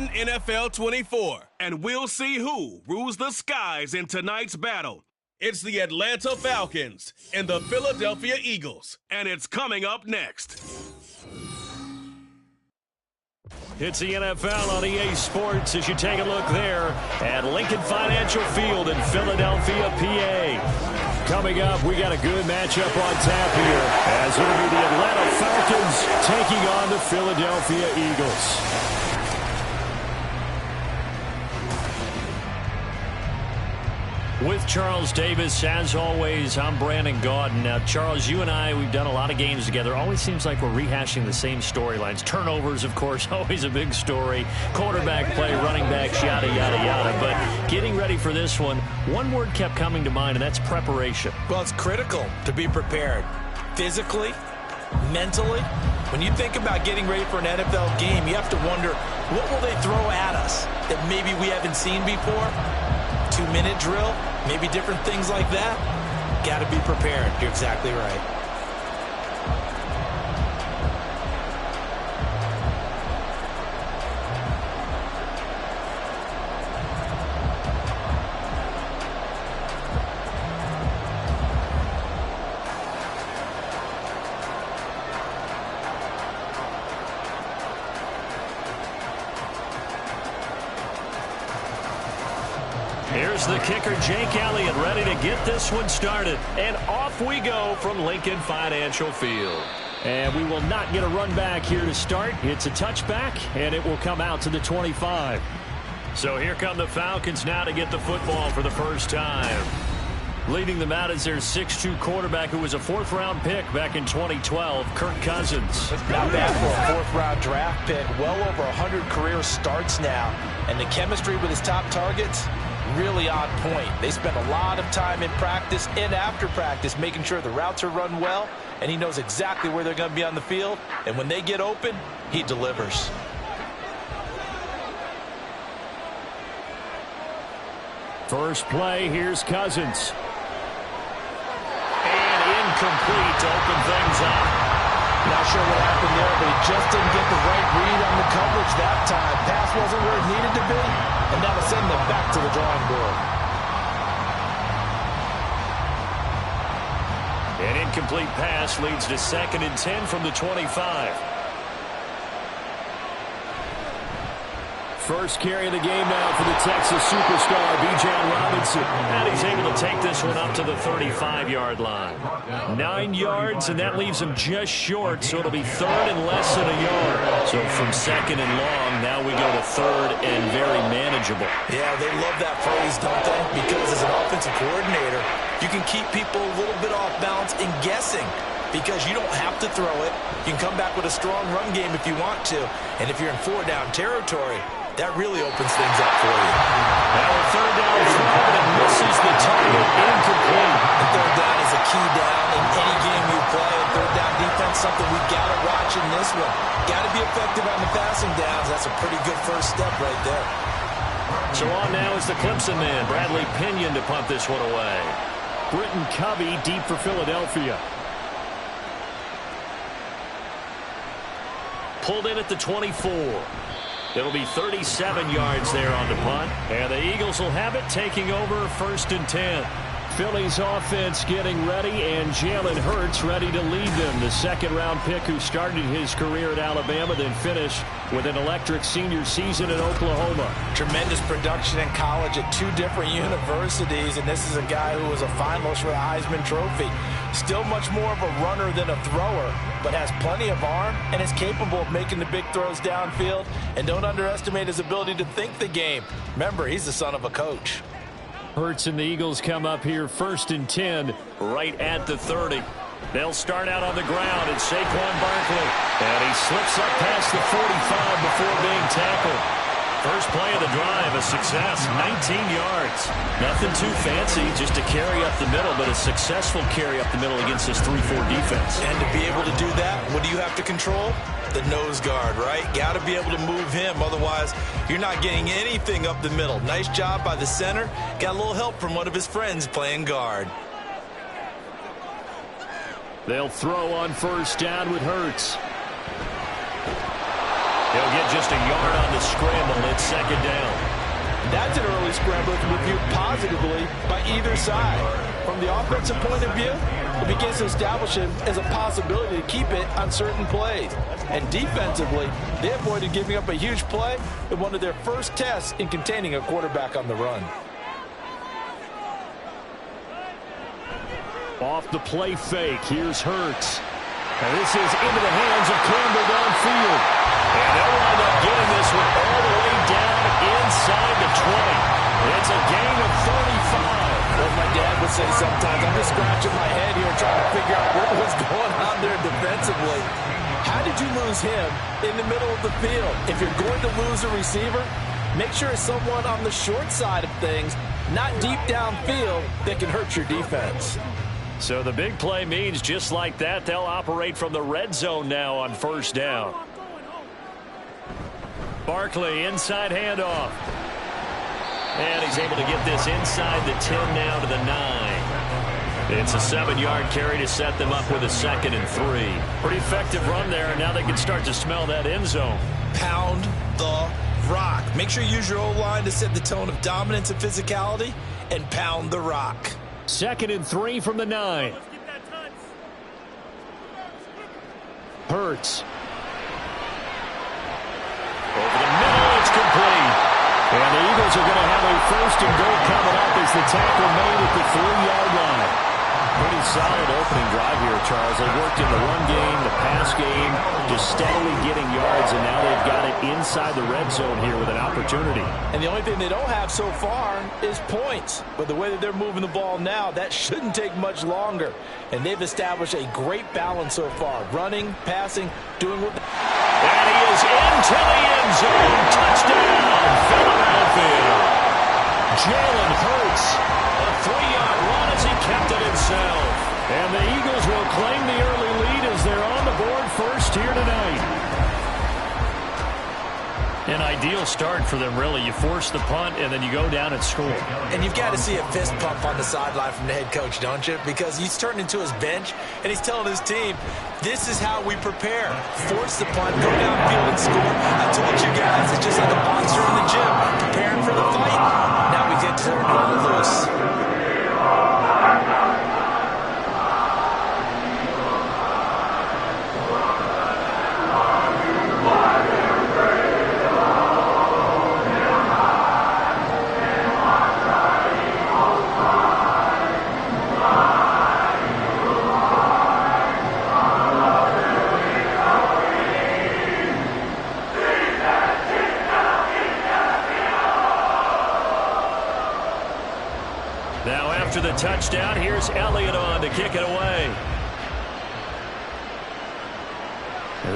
Madden NFL 24, and we'll see who rules the skies in tonight's battle. It's the Atlanta Falcons and the Philadelphia Eagles, and it's coming up next. It's the NFL on EA Sports as you take a look there at Lincoln Financial Field in Philadelphia, PA. Coming up, we got a good matchup on tap here as it'll be the Atlanta Falcons taking on the Philadelphia Eagles. With Charles Davis, as always, I'm Brandon Gaudin. Now, Charles, you and I, we've done a lot of games together. Always seems like we're rehashing the same storylines. Turnovers, of course, always a big story. Quarterback play, running backs, yada, yada, yada. But getting ready for this one word kept coming to mind, and that's preparation. Well, it's critical to be prepared. Physically, mentally. When you think about getting ready for an NFL game, you have to wonder, what will they throw at us that maybe we haven't seen before? 2-minute drill, maybe different things like that. Got to be prepared. You're exactly right. Here's the kicker, Jake Elliott, ready to get this one started. And off we go from Lincoln Financial Field. And we will not get a run back here to start. It's a touchback, and it will come out to the 25. So here come the Falcons now to get the football for the first time. Leading them out is their 6'2 quarterback who was a fourth-round pick back in 2012, Kirk Cousins. Not bad for a fourth-round draft pick. Well over 100 career starts now. And the chemistry with his top targets, really on point. They spend a lot of time in practice and after practice making sure the routes are run well, and he knows exactly where they're going to be on the field. And when they get open, he delivers. First play, here's Cousins. And incomplete to open things up. Not sure what happened there, but he just didn't get the right read on the coverage that time. Pass wasn't where it needed to be, and that'll send them back to the drawing board. An incomplete pass leads to 2nd and 10 from the 25. First carry of the game now for the Texas superstar, Bijan Robinson. And he's able to take this one up to the 35-yard line. 9 yards, and that leaves him just short, so it'll be 3rd and less than a yard. So from 2nd and long, now we go to 3rd and very manageable. Yeah, they love that phrase, don't they? Because as an offensive coordinator, you can keep people a little bit off balance and guessing, because you don't have to throw it. You can come back with a strong run game if you want to. And if you're in 4-down territory, that really opens things up for you. Now a 3rd down throw, but it misses the target. Incomplete. And 3rd down is a key down in any game you play. And 3rd down defense, something we got to watch in this one. Got to be effective on the passing downs. That's a pretty good first step right there. So on now is the Clemson man, Bradley Pinion, to punt this one away. Britton Covey deep for Philadelphia. Pulled in at the 24. It'll be 37 yards there on the punt. And the Eagles will have it, taking over 1st and 10. Philly's offense getting ready, and Jalen Hurts ready to lead them. The 2nd-round pick who started his career at Alabama, then finished with an electric senior season in Oklahoma. Tremendous production in college at 2 different universities, and this is a guy who was a finalist for the Heisman Trophy. Still much more of a runner than a thrower, but has plenty of arm and is capable of making the big throws downfield. And don't underestimate his ability to think the game. Remember, he's the son of a coach. Hurts and the Eagles come up here 1st and 10, right at the 30. They'll start out on the ground, and Saquon Barkley. And he slips up past the 45 before being tackled. First play of the drive, a success, 19 yards. Nothing too fancy, just a carry up the middle, but a successful carry up the middle against this 3-4 defense. And to be able to do that, what do you have to control? The nose guard, right? Got to be able to move him, otherwise you're not getting anything up the middle. Nice job by the center. Got a little help from one of his friends playing guard. They'll throw on 1st down with Hurts. He'll get just a yard on the scramble. It's second down. That's an early scramble to be viewed positively by either side. From the offensive point of view, it begins to establish him as a possibility to keep it on certain plays. And defensively, they avoided giving up a huge play in one of their first tests in containing a quarterback on the run. Off the play fake, here's Hurts. And this is into the hands of Campbell downfield. And they'll wind up getting this one all the way down inside the 20. It's a gain of 35. What my dad would say sometimes, I'm just scratching my head here trying to figure out what was going on there defensively. How did you lose him in the middle of the field? If you're going to lose a receiver, make sure it's someone on the short side of things, not deep downfield, that can hurt your defense. So the big play means just like that, they'll operate from the red zone now on first down. Barkley, inside handoff. And he's able to get this inside the 10 now to the 9. It's a 7-yard carry to set them up with a 2nd and 3. Pretty effective run there, and now they can start to smell that end zone. Pound the rock. Make sure you use your O-line to set the tone of dominance and physicality, and pound the rock. 2nd and 3 from the 9. Hurts. Over the middle, it's complete. And the Eagles are going to have a 1st and goal coming up as the tackle made at the 3-yard line. Pretty solid opening drive here, Charles. They worked in the run game, the pass game, just steadily getting yards, and now they've got it inside the red zone here with an opportunity. And the only thing they don't have so far is points. But the way that they're moving the ball now, that shouldn't take much longer. And they've established a great balance so far. Running, passing, doing what... And he is into the end zone. Touchdown, Philadelphia. Jalen Hurts, a 3-yard run as he kept it himself. And the Eagles will claim the early lead as they're on the board first here tonight. An ideal start for them, really. You force the punt, and then you go down and score. And you've got to see a fist pump on the sideline from the head coach, don't you? Because he's turned into his bench, and he's telling his team, this is how we prepare. Force the punt, go downfield and score. I told you guys, it's just like a boxer in the gym, preparing for the fight. Now we get to turn it all loose. After the touchdown, here's Elliott on to kick it away.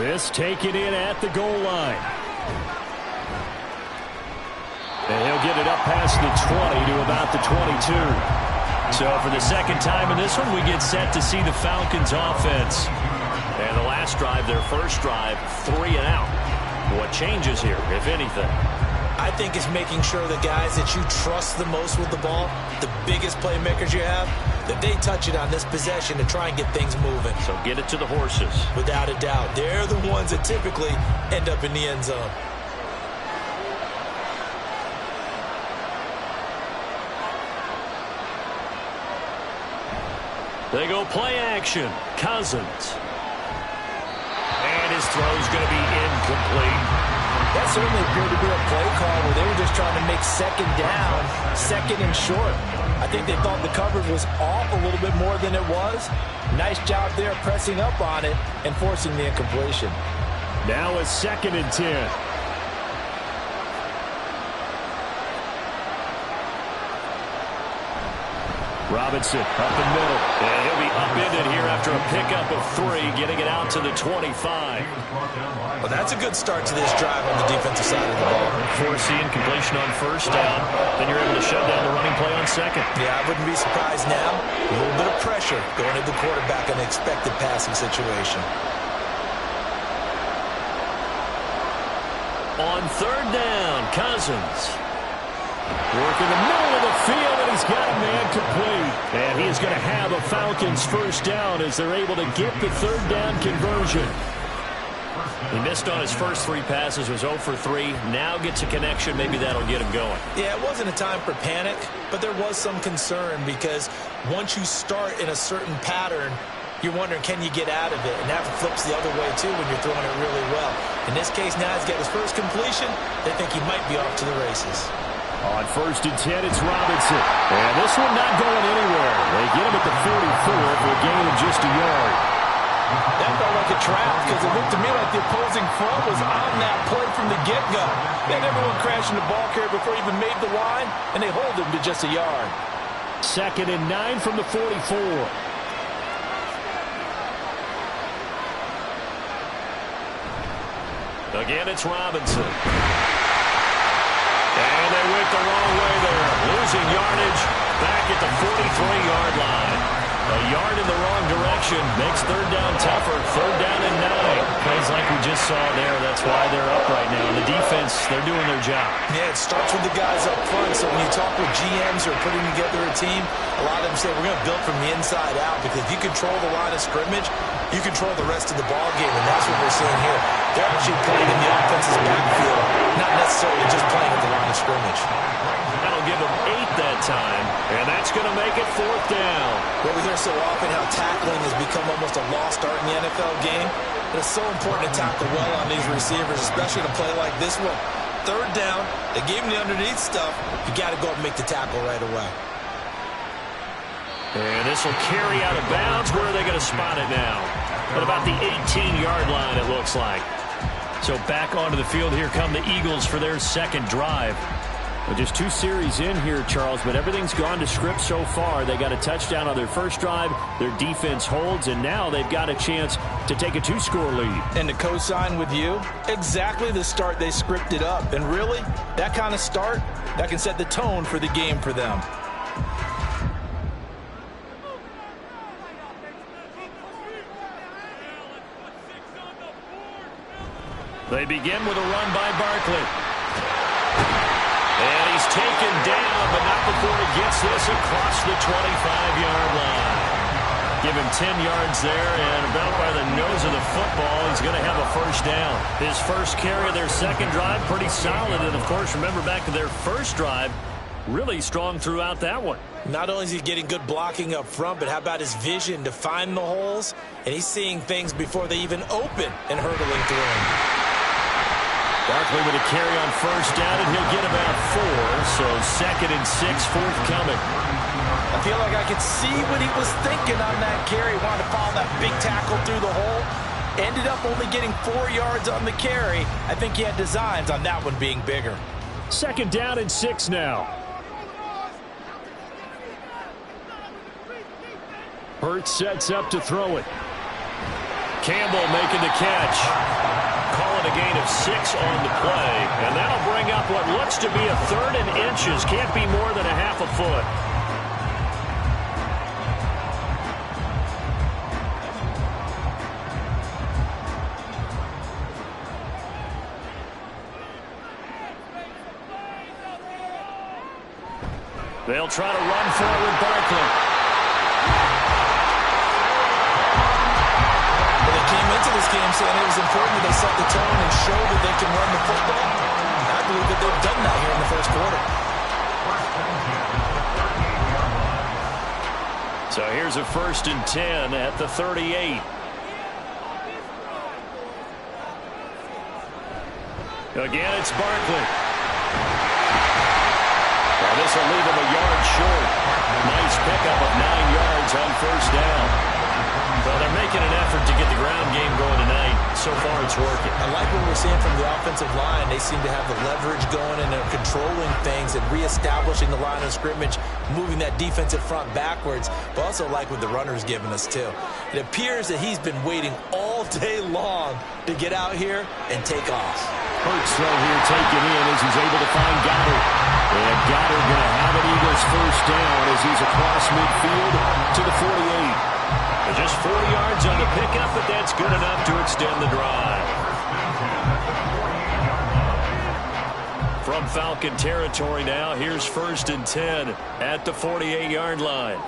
This taken in at the goal line. And he'll get it up past the 20 to about the 22. So for the second time in this one, we get set to see the Falcons offense. And the last drive, their first drive, 3 and out. What changes here, if anything? I think it's making sure the guys that you trust the most with the ball, the biggest playmakers you have, that they touch it on this possession to try and get things moving. So get it to the horses. Without a doubt. They're the ones that typically end up in the end zone. They go play action. Cousins. And his throw's going to be incomplete. That certainly appeared to be a play call where they were just trying to make second down, 2nd and short. I think they thought the coverage was off a little bit more than it was. Nice job there pressing up on it and forcing the incompletion. Now a 2nd and 10. Robinson up the middle. And he'll be upended here after a pickup of 3, getting it out to the 25. Well, that's a good start to this drive on the defensive side of the ball. Foreseeing completion on first down. Then you're able to shut down the running play on 2nd. Yeah, I wouldn't be surprised now. A little bit of pressure going at the quarterback in an expected passing situation. On 3rd down, Cousins. Work in the middle of the field, and he's got a man complete. And he is going to have a Falcons first down as they're able to get the 3rd down conversion. He missed on his first 3 passes, was 0 for 3. Now gets a connection. Maybe that'll get him going. Yeah, it wasn't a time for panic, but there was some concern because once you start in a certain pattern, you're wondering, can you get out of it? And that flips the other way, too, when you're throwing it really well. In this case, now he's got his first completion. They think he might be off to the races. On 1st and 10, it's Robinson. And this one not going anywhere. They get him at the 44 for a gain of just a yard. That felt like a trap because it looked to me like the opposing front was on that play from the get-go. They had everyone crashing the ball carrier before he even made the line, and they hold him to just a yard. 2nd and 9 from the 44. Again, it's Robinson. And they went the wrong way there. Losing yardage back at the 43-yard line. A yard in the wrong direction makes 3rd down tougher. 3rd down and 9. Plays like we just saw there. That's why they're up right now. The defense, they're doing their job. Yeah, it starts with the guys up front. So when you talk with GMs who are putting together a team, a lot of them say we're going to build from the inside out because if you control the line of scrimmage, you control the rest of the ball game, and that's what we're seeing here. They're actually playing in the offense's backfield, not necessarily just playing at the line of scrimmage. That'll give them 8 that time, and that's going to make it 4th down. Well, we hear so often how tackling has become almost a lost art in the NFL game, but it's so important to tackle well on these receivers, especially to play like this one. 3rd down, they gave him the underneath stuff. You got to go up and make the tackle right away. And this will carry out of bounds. Where are they going to spot it now? At about the 18-yard line, it looks like. So back onto the field, here come the Eagles for their 2nd drive. Well, just 2 series in here, Charles, but everything's gone to script so far. They got a touchdown on their first drive. Their defense holds, and now they've got a chance to take a 2-score lead. And to co-sign with you, exactly the start they scripted up. And really, that kind of start, that can set the tone for the game for them. They begin with a run by Barkley. And he's taken down, but not before he gets this across the 25-yard line. Give him 10 yards there, and about by the nose of the football, he's going to have a 1st down. His first carry of their 2nd drive, pretty solid. And, of course, remember back to their first drive, really strong throughout that one. Not only is he getting good blocking up front, but how about his vision to find the holes? And he's seeing things before they even open and hurdling through them. Barkley with a carry on 1st down, and he'll get about 4. So 2nd and 6 forthcoming. I feel like I could see what he was thinking on that carry. Wanted to follow that big tackle through the hole. Ended up only getting 4 yards on the carry. I think he had designs on that one being bigger. 2nd down and 6 now. Hurts sets up to throw it. Campbell making the catch. Call it a gain of 6 on the play. And that'll bring up what looks to be a 3rd and inches. Can't be more than a half a foot. They'll try to run forward Barkley. Came into this game saying it was important that they set the tone and show that they can run the football. I believe that they've done that here in the first quarter. So here's a 1st and 10 at the 38. Again, it's Barkley. Well, this will leave him a yard short. Nice pickup of 9 yards on 1st down. Well, they're making an effort to get the ground game going tonight. So far, it's working. I like what we're seeing from the offensive line. They seem to have the leverage going and they're controlling things and reestablishing the line of scrimmage, moving that defensive front backwards, but also like what the runner's giving us, too. It appears that he's been waiting all day long to get out here and take off. Hurts throw here taken in as he's able to find Goddard. And Goddard going to have an Eagles 1st down as he's across midfield to the 48. Just 4 yards on the pickup, but that's good enough to extend the drive. From Falcon territory now, here's 1st and 10 at the 48-yard line.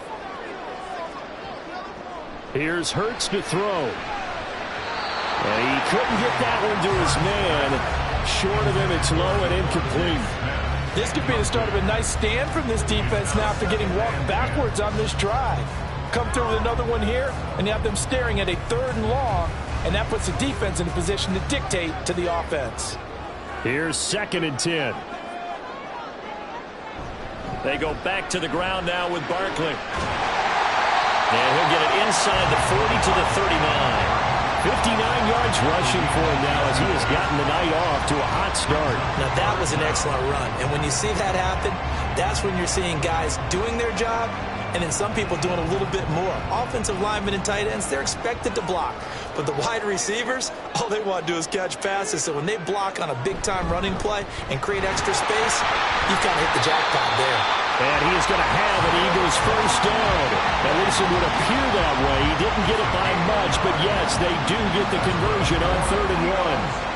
Here's Hurts to throw. And he couldn't get that one to his man. Short of him, it's low and incomplete. This could be the start of a nice stand from this defense now after getting walked backwards on this drive. Come through with another one here, and you have them staring at a 3rd and long, and that puts the defense in a position to dictate to the offense. Here's 2nd and 10. They go back to the ground now with Barkley. And he'll get it inside the 40 to the 39. 59 yards rushing for him now as he has gotten the night off to a hot start. Now that was an excellent run, and when you see that happen, that's when you're seeing guys doing their job and then some people doing a little bit more. Offensive linemen and tight ends, they're expected to block. But the wide receivers, all they want to do is catch passes. So when they block on a big-time running play and create extra space, you kind of hit the jackpot there. And he is going to have an Eagles first down. At least it would appear that way. He didn't get it by much, but yes, they do get the conversion on 3rd and 1.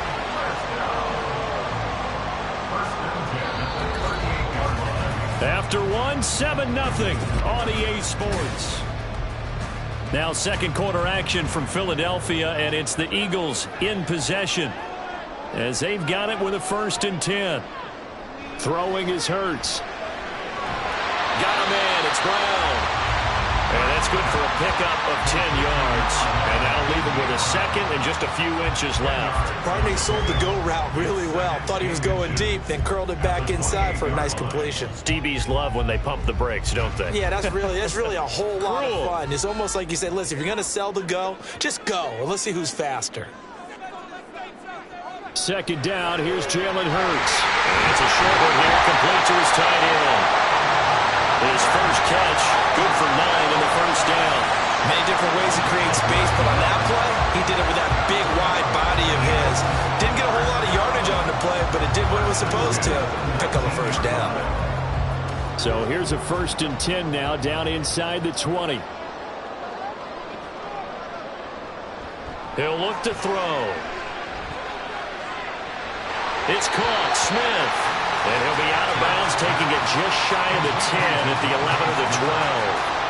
After 7-0 on EA Sports. Now 2nd quarter action from Philadelphia, and it's the Eagles in possession as they've got it with a 1st and 10. Throwing is Hurts. Got a man, it's Brown. And that's good for a pickup of 10 yards. And that'll leave him with a 2nd and just a few inches left. Barney sold the go route really well. Thought he was going deep, then curled it back inside for a nice completion. DBs love when they pump the brakes, don't they? Yeah, that's really a whole lot of fun. It's almost like you said, listen, if you're going to sell the go, just go. And let's see who's faster. 2nd down, here's Jalen Hurts. And it's a short one here, complete to his tight end. His first catch, good for 9 in the first down. Many different ways to create space, but on that play, he did it with that big, wide body of his. Didn't get a whole lot of yardage on the play, but it did what it was supposed to. Pick up a first down. So here's a 1st and 10 now, down inside the 20. He'll look to throw. It's caught, Smith. And he'll be out of bounds, taking it just shy of the 10 at the 11 of the 12.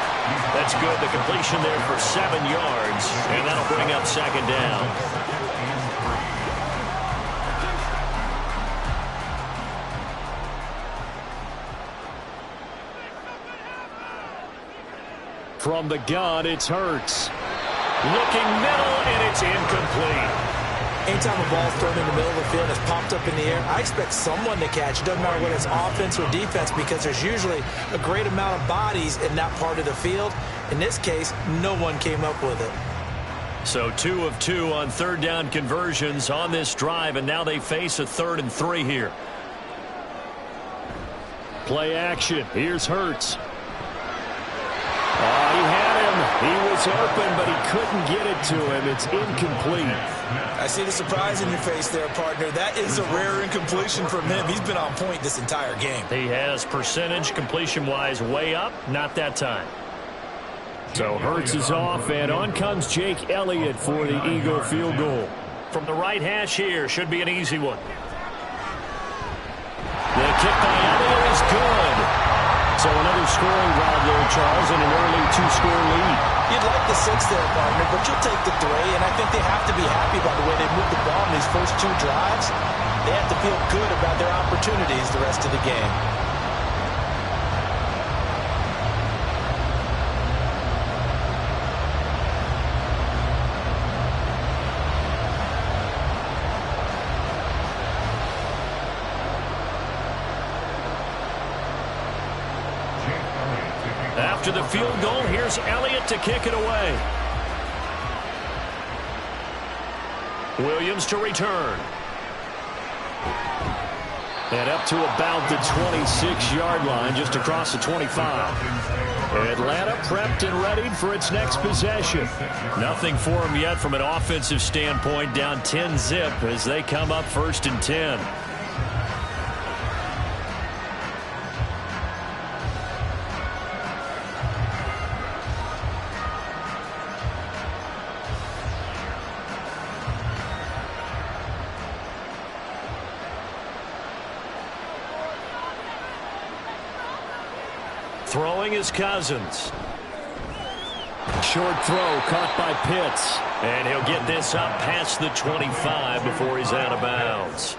That's good. The completion there for 7 yards, and that'll bring up 2nd down. From the gun, it's Hurts. Looking middle, and it's incomplete. Anytime a ball's thrown in the middle of the field and it's popped up in the air, I expect someone to catch. It doesn't matter whether it's offense or defense because there's usually a great amount of bodies in that part of the field. In this case, no one came up with it. So 2 of 2 on 3rd down conversions on this drive, and now they face a 3rd and 3 here. Play action. Here's Hurts. He had him. He was open, but he couldn't get it to him. It's incomplete. I see the surprise in your face there, partner. That is a rare incompletion from him. He's been on point this entire game. He has percentage completion-wise way up. Not that time. So Hurts is off, and on comes Jake Elliott for the Eagle field goal. From the right hash here, should be an easy one. The kick by Elliott is good. So another scoring drive there, Charles, and an early 2-score lead. You'd like the 6 there, partner, but you'll take the 3, and I think they have to be happy by the way they moved the ball in these first 2 drives. They have to feel good about their opportunities the rest of the game. After the field goal, here's Elliott to kick it away. Williams to return. And up to about the 26-yard line, just across the 25. Atlanta prepped and ready for its next possession. Nothing for them yet from an offensive standpoint, down 10-zip as they come up 1st and 10. Throwing is Cousins. Short throw caught by Pitts. And he'll get this up past the 25 before he's out of bounds.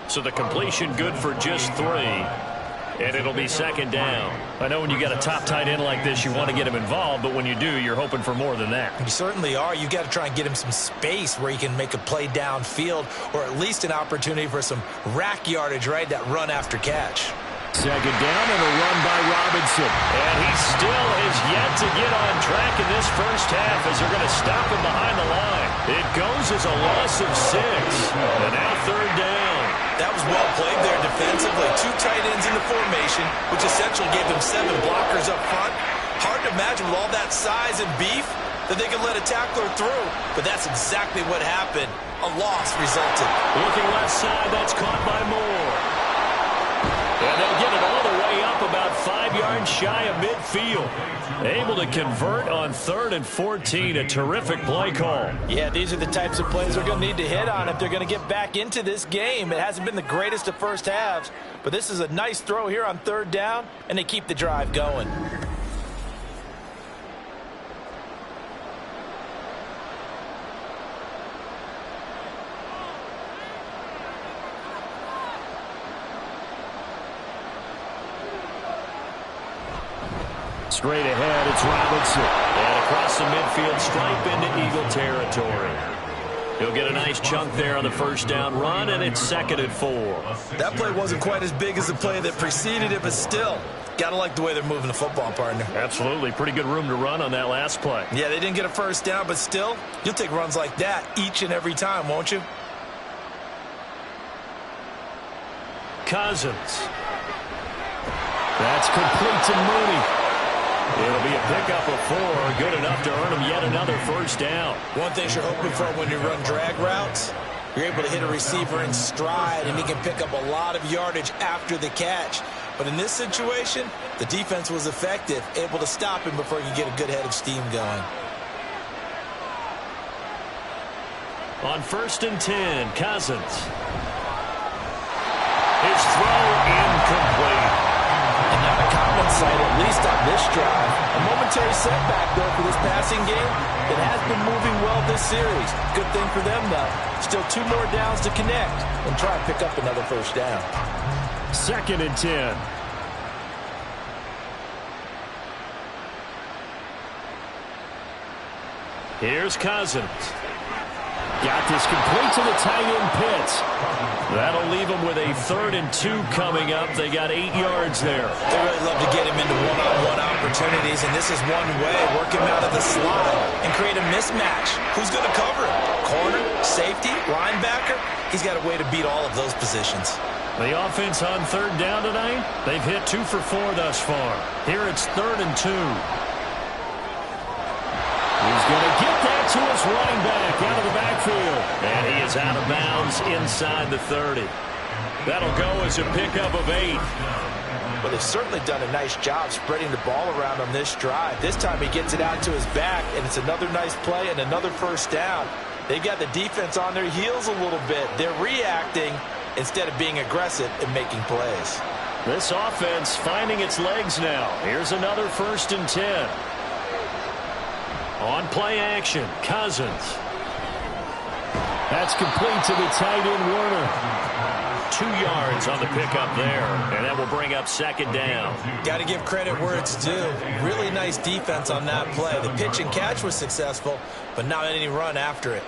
So the completion good for just 3. And it'll be second down. I know when you got a top tight end like this, you want to get him involved, but when you do, you're hoping for more than that. You certainly are. You've got to try and get him some space where he can make a play downfield, or at least an opportunity for some rack yardage, right? That run after catch. Second down and a run by Robinson. And he still is yet to get on track in this first half as they're going to stop him behind the line. It goes as a loss of 6. And now third down. That was well played there defensively. 2 tight ends in the formation, which essentially gave them 7 blockers up front. Hard to imagine with all that size and beef that they could let a tackler through. But that's exactly what happened. A loss resulted. Looking left side, that's caught by Moore. And they'll get it all the way up about 5 yards shy of midfield. Able to convert on 3rd and 14. A terrific play call. Yeah, these are the types of plays they're going to need to hit on if they're going to get back into this game. It hasn't been the greatest of first halves, but this is a nice throw here on 3rd down, and they keep the drive going. Straight ahead, it's Robinson. And across the midfield stripe into Eagle territory. He'll get a nice chunk there on the first down run, and it's 2nd and 4. That play wasn't quite as big as the play that preceded it, but still, gotta like the way they're moving the football, partner. Absolutely. Pretty good room to run on that last play. Yeah, they didn't get a first down, but still, you'll take runs like that each and every time, won't you? Cousins. That's complete to Mooney. It'll be a pickup of 4, good enough to earn him yet another first down. One thing you're hoping for when you run drag routes, you're able to hit a receiver in stride, and he can pick up a lot of yardage after the catch. But in this situation, the defense was effective, able to stop him before he could get a good head of steam going. On 1st and 10, Cousins. His throw incomplete. And not a common sight, at least on this drive. A momentary setback, though, for this passing game that has been moving well this series. Good thing for them, though. Still 2 more downs to connect and try and pick up another first down. 2nd and 10. Here's Cousins. Got this complete to the tight end Pitts. That'll leave them with a 3rd and 2 coming up. They got 8 yards there. They really love to get him into one-on-one opportunities, and this is one way. Work him out of the slot and create a mismatch. Who's going to cover him? Corner, safety, linebacker? He's got a way to beat all of those positions. The offense on 3rd down tonight, they've hit 2 for 4 thus far. Here it's 3rd and 2. He's going to get that to his running back out of the backfield. And he is out of bounds inside the 30. That'll go as a pickup of 8. Well, they've certainly done a nice job spreading the ball around on this drive. This time he gets it out to his back, and it's another nice play and another first down. They've got the defense on their heels a little bit. They're reacting instead of being aggressive and making plays. This offense finding its legs now. Here's another 1st and 10. On play action, Cousins. That's complete to the tight end Warner. 2 yards on the pickup there, and that will bring up 2nd down. Got to give credit where it's due. Really nice defense on that play. The pitch and catch was successful, but not any run after it.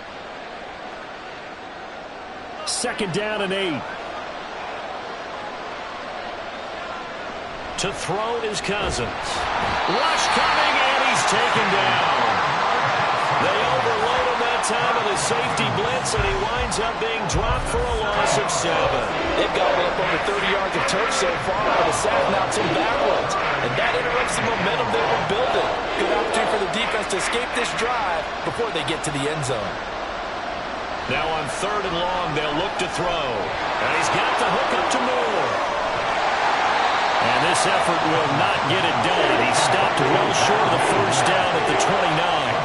2nd down and 8. To throw is Cousins. Rush coming, and he's taken down. They overload him that time with a safety blitz, and he winds up being dropped for a loss of 7. They've gobbled up over 30 yards of turf so far, but the sack knocks him backwards. And that interrupts the momentum they were building. Good opportunity for the defense to escape this drive before they get to the end zone. Now on 3rd and long, they'll look to throw. And he's got the hook up to Moore. And this effort will not get it done. He stopped well short of the first down at the 29.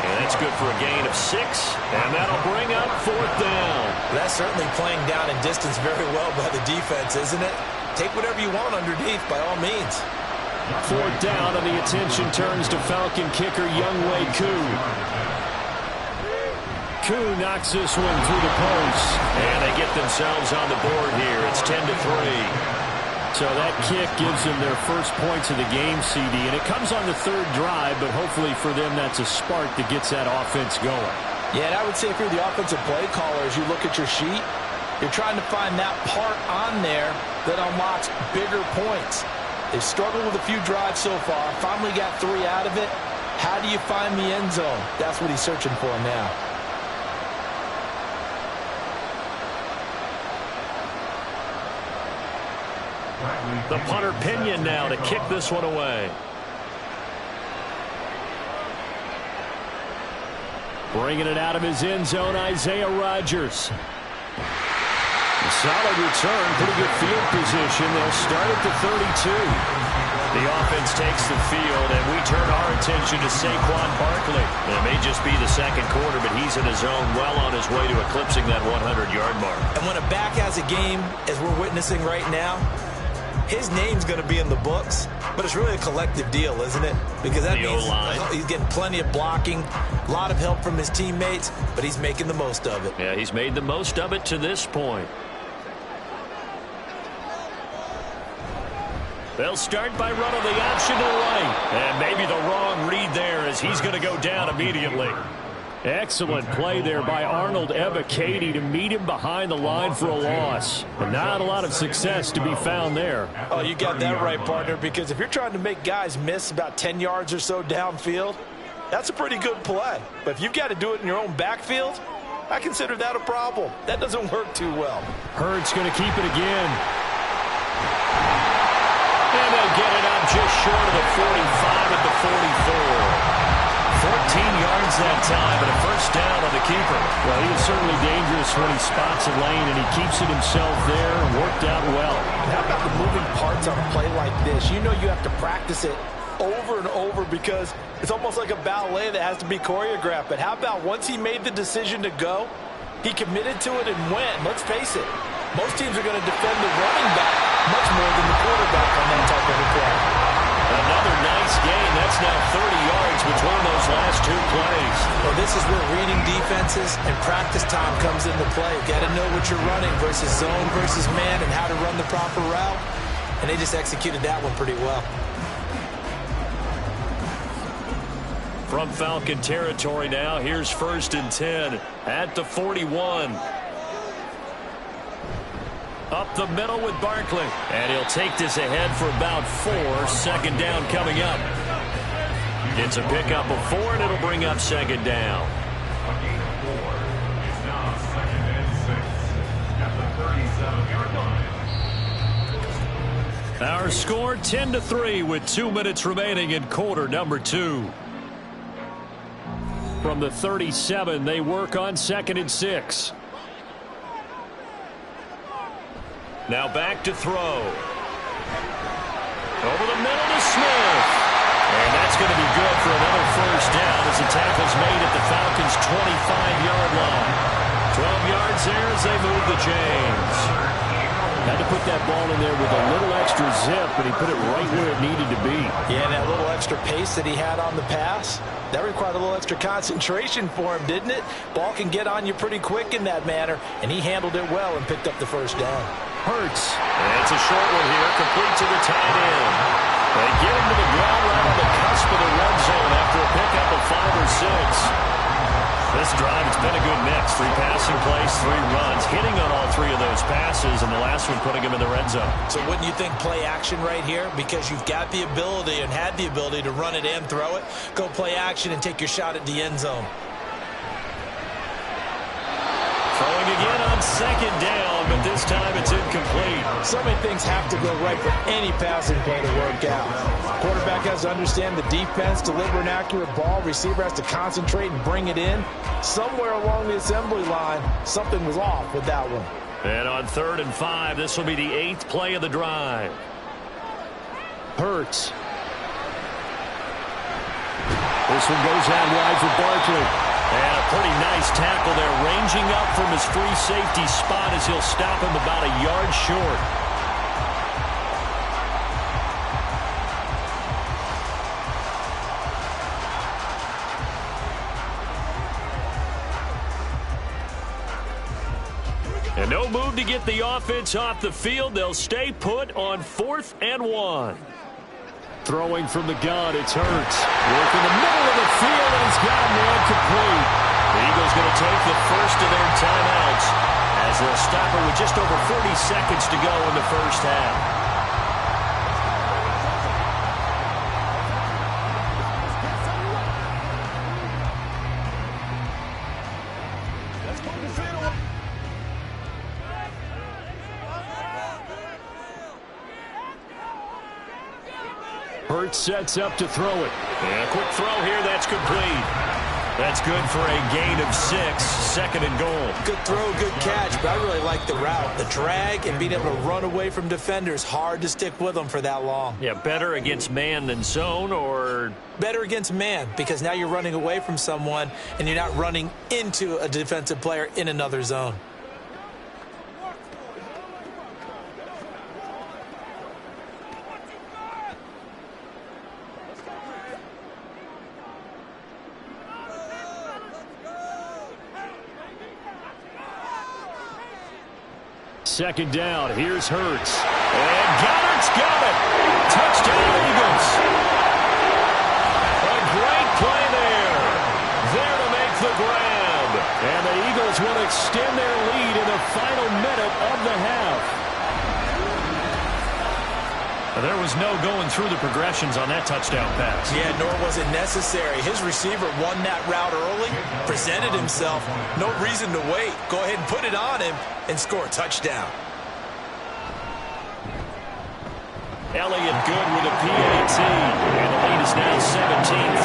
And that's good for a gain of 6. And that'll bring up 4th down. That's certainly playing down in distance very well by the defense, isn't it? Take whatever you want underneath by all means. Fourth down, and the attention turns to Falcon kicker Younghoe Koo. Koo knocks this one through the post. And they get themselves on the board here. It's 10-3. So that kick gives them their first points of the game, CD. And it comes on the third drive, but hopefully for them that's a spark that gets that offense going. Yeah, and I would say if you're the offensive play caller, as you look at your sheet, you're trying to find that part on there that unlocks bigger points. They've struggled with a few drives so far. Finally got 3 out of it. How do you find the end zone? That's what he's searching for now. The punter Pinion now to kick this one away. Bringing it out of his end zone, Isaiah Rodgers. A solid return, pretty good field position. They'll start at the 32. The offense takes the field, and we turn our attention to Saquon Barkley. It may just be the second quarter, but he's in his zone, well on his way to eclipsing that 100-yard mark. And when a back has a game, as we're witnessing right now, his name's going to be in the books, but it's really a collective deal, isn't it? Because that means he's getting plenty of blocking, a lot of help from his teammates, but he's making the most of it. Yeah, he's made the most of it to this point. They'll start by running the option to the right. And maybe the wrong read there as he's going to go down immediately. Excellent play there by Arnold Ebiketie to meet him behind the line for a loss. But not a lot of success to be found there. Oh, you got that right, partner, because if you're trying to make guys miss about 10 yards or so downfield, that's a pretty good play. But if you've got to do it in your own backfield, I consider that a problem. That doesn't work too well. Hurts going to keep it again. And they'll get it up just short of the 45 at the 44. 14 yards that time, and a first down on the keeper. Well, he is certainly dangerous when he spots a lane, and he keeps it himself there and worked out well. How about the moving parts on a play like this? You know you have to practice it over and over because it's almost like a ballet that has to be choreographed. But how about once he made the decision to go, he committed to it and went. Let's face it, most teams are going to defend the running back much more than the quarterback on that type of a play. Another nice gain. That's now 30 yards between those last two plays. Well, this is where reading defenses and practice time comes into play. Got to know what you're running versus zone versus man and how to run the proper route. And they just executed that one pretty well. From Falcon territory now, here's 1st and 10 at the 41. Up the middle with Barkley. And he'll take this ahead for about 4. 2nd down coming up. It's a pickup of 4, and it'll bring up 2nd down. Our score 10-3 with 2 minutes remaining in quarter number 2. From the 37, they work on 2nd and 6. Now back to throw. Over the middle to Smith. And that's going to be good for another first down as the tackle's made at the Falcons' 25-yard line. 12 yards there as they move the chains. Had to put that ball in there with a little extra zip, but he put it right where it needed to be. Yeah, that little extra pace that he had on the pass, that required a little extra concentration for him, didn't it? Ball can get on you pretty quick in that manner, and he handled it well and picked up the first down. Hurts. And it's a short one here, complete to the tight end. They get him to the ground right on the cusp of the red zone after a pickup of 5 or 6. This drive, it's been a good mix. 3 passing plays, 3 runs, hitting on all 3 of those passes, and the last one putting him in the red zone. So wouldn't you think play action right here? Because you've got the ability and had the ability to run it and throw it. Go play action and take your shot at the end zone. Throwing again on 2nd down, but this time it's incomplete. So many things have to go right for any passing play to work out. Quarterback has to understand the defense, deliver an accurate ball. Receiver has to concentrate and bring it in. Somewhere along the assembly line, something was off with that one. And on 3rd and 5, this will be the 8th play of the drive. Hurts. This one goes out wide for Barkley. And a pretty nice tackle there, ranging up from his free safety spot as he'll stop him about a yard short. And no move to get the offense off the field. They'll stay put on 4th and 1. Throwing from the gun, it's Hurts. Work in the middle of the field, and he's got him incomplete. The Eagles going to take the first of their timeouts as they'll stop it with just over 40 seconds to go in the first half. Hurts sets up to throw it. And a quick throw here, that's complete. That's good for a gain of 6, 2nd and goal. Good throw, good catch, but I really like the route. The drag and being able to run away from defenders, hard to stick with them for that long. Yeah, better against man than zone, or? Better against man, because now you're running away from someone and you're not running into a defensive player in another zone. Second down, here's Hurts. And Goddard's got it. Touchdown, Eagles. A great play there. There to make the grab. And the Eagles will extend their lead in the final minute of the half. There was no going through the progressions on that touchdown pass. Yeah, nor was it necessary. His receiver won that route early, presented himself. No reason to wait. Go ahead and put it on him and score a touchdown. Elliott good with a PAT. And the lead is now 17-3.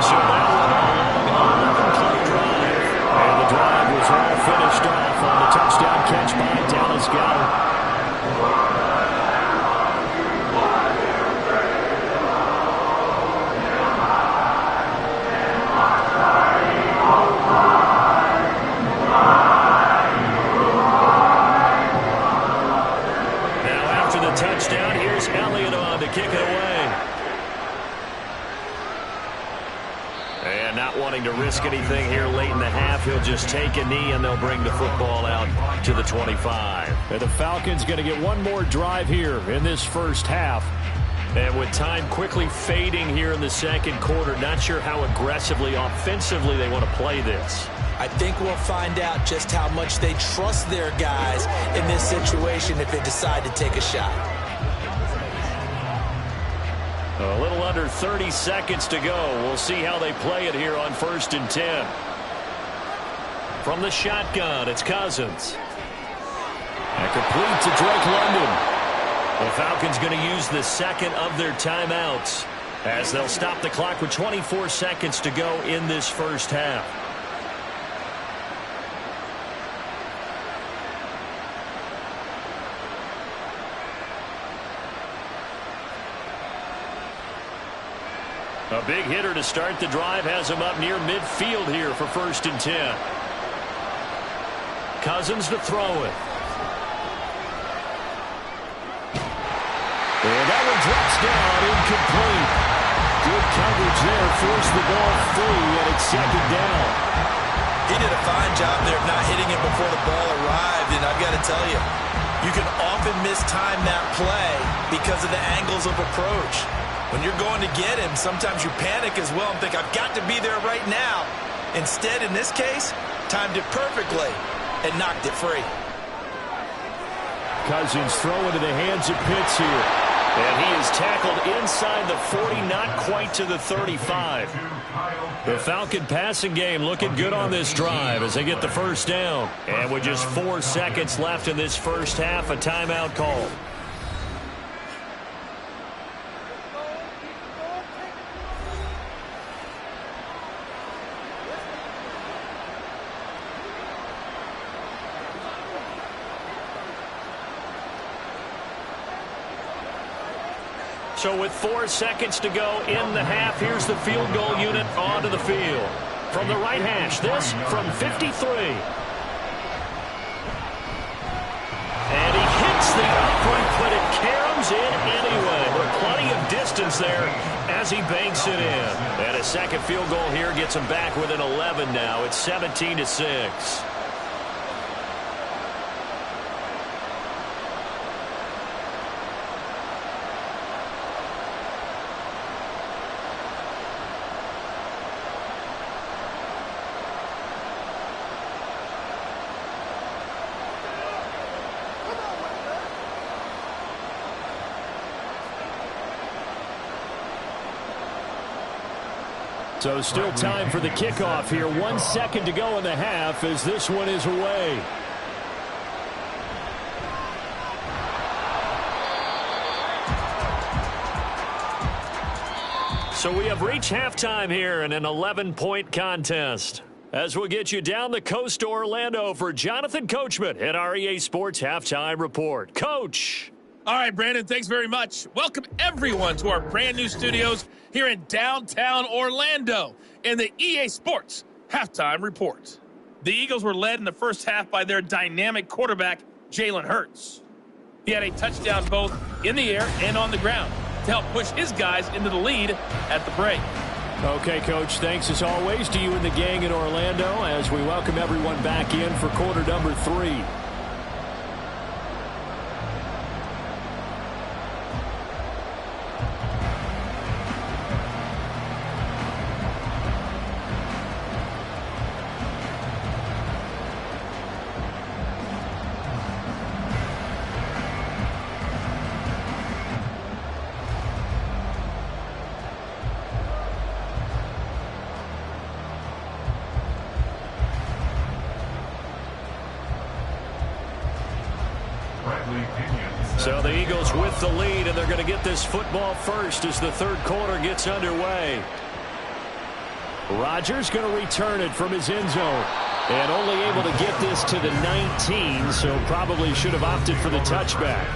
So now we're on an 11-play drive. And the drive was all finished off on the touchdown catch by Dallas Goedert. Touchdown. Here's Elliott on to kick it away. And not wanting to risk anything here late in the half, he'll just take a knee and they'll bring the football out to the 25. And the Falcons going to get one more drive here in this first half. And with time quickly fading here in the second quarter, not sure how aggressively, offensively they want to play this. I think we'll find out just how much they trust their guys in this situation if they decide to take a shot. A little under 30 seconds to go. We'll see how they play it here on 1st and 10. From the shotgun, it's Cousins. And complete to Drake London. The Falcons going to use the second of their timeouts as they'll stop the clock with 24 seconds to go in this first half. A big hitter to start the drive has him up near midfield here for 1st and 10. Cousins to throw it. And that one drops down, incomplete. Good coverage there, forced the ball free, and it's 2nd down. He did a fine job there of not hitting it before the ball arrived, and I've got to tell you, you can often mistime that play because of the angles of approach. When you're going to get him, sometimes you panic as well and think, I've got to be there right now. Instead, in this case, timed it perfectly and knocked it free. Cousins throw into the hands of Pitts here. And he is tackled inside the 40, not quite to the 35. The Falcon passing game looking good on this drive as they get the first down. And with just 4 seconds left in this first half, a timeout call. So with 4 seconds to go in the half, here's the field goal unit onto the field. From the right hash, this from 53. And he hits the upright, but it caroms in anyway. With plenty of distance there as he banks it in. And a second field goal here gets him back within 11 now. It's 17-6. So still time for the kickoff here. 1 second to go in the half as this one is away. So we have reached halftime here in an 11-point contest. As we'll get you down the coast to Orlando for Jonathan Coachman at our EA Sports Halftime Report. Coach. All right, Brandon, thanks very much. Welcome everyone to our brand new studios here in downtown Orlando in the EA Sports Halftime Report. The Eagles were led in the first half by their dynamic quarterback, Jalen Hurts. He had a touchdown both in the air and on the ground to help push his guys into the lead at the break. Okay, Coach, thanks as always to you and the gang in Orlando as we welcome everyone back in for quarter number 3. So the Eagles with the lead, and they're going to get this football first as the third quarter gets underway. Rodgers going to return it from his end zone. And only able to get this to the 19, so probably should have opted for the touchback.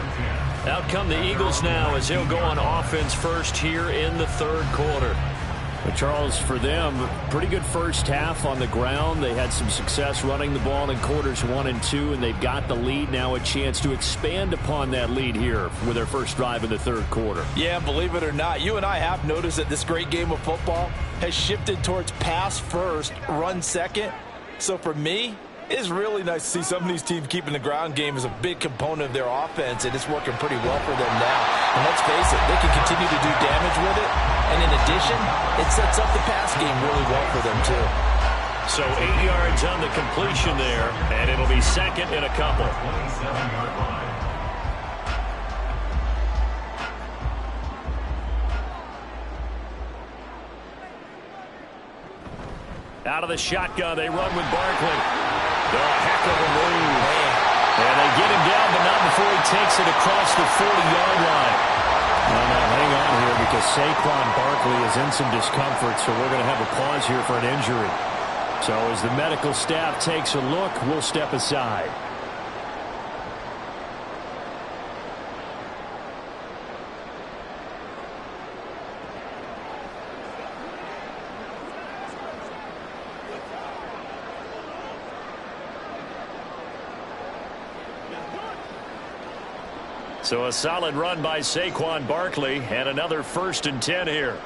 Out come the Eagles now as he'll go on offense first here in the third quarter. But Charles, for them, pretty good first half on the ground. They had some success running the ball in quarters 1 and 2, and they've got the lead now, a chance to expand upon that lead here with their first drive in the third quarter. Yeah, believe it or not, you and I have noticed that this great game of football has shifted towards pass first, run second. So for me, it's really nice to see some of these teams keeping the ground game as a big component of their offense, and it's working pretty well for them now. And let's face it, they can continue to do damage with it. And in addition, it sets up the pass game really well for them, too. So 8 yards on the completion there, and it'll be second and a couple. Out of the shotgun, they run with Barkley. A heck of a move. And they get him down, but not before he takes it across the 40-yard line. Well, now hang on here because Saquon Barkley is in some discomfort, so we're going to have a pause here for an injury. So as the medical staff takes a look, we'll step aside. So a solid run by Saquon Barkley and another 1st and 10 here.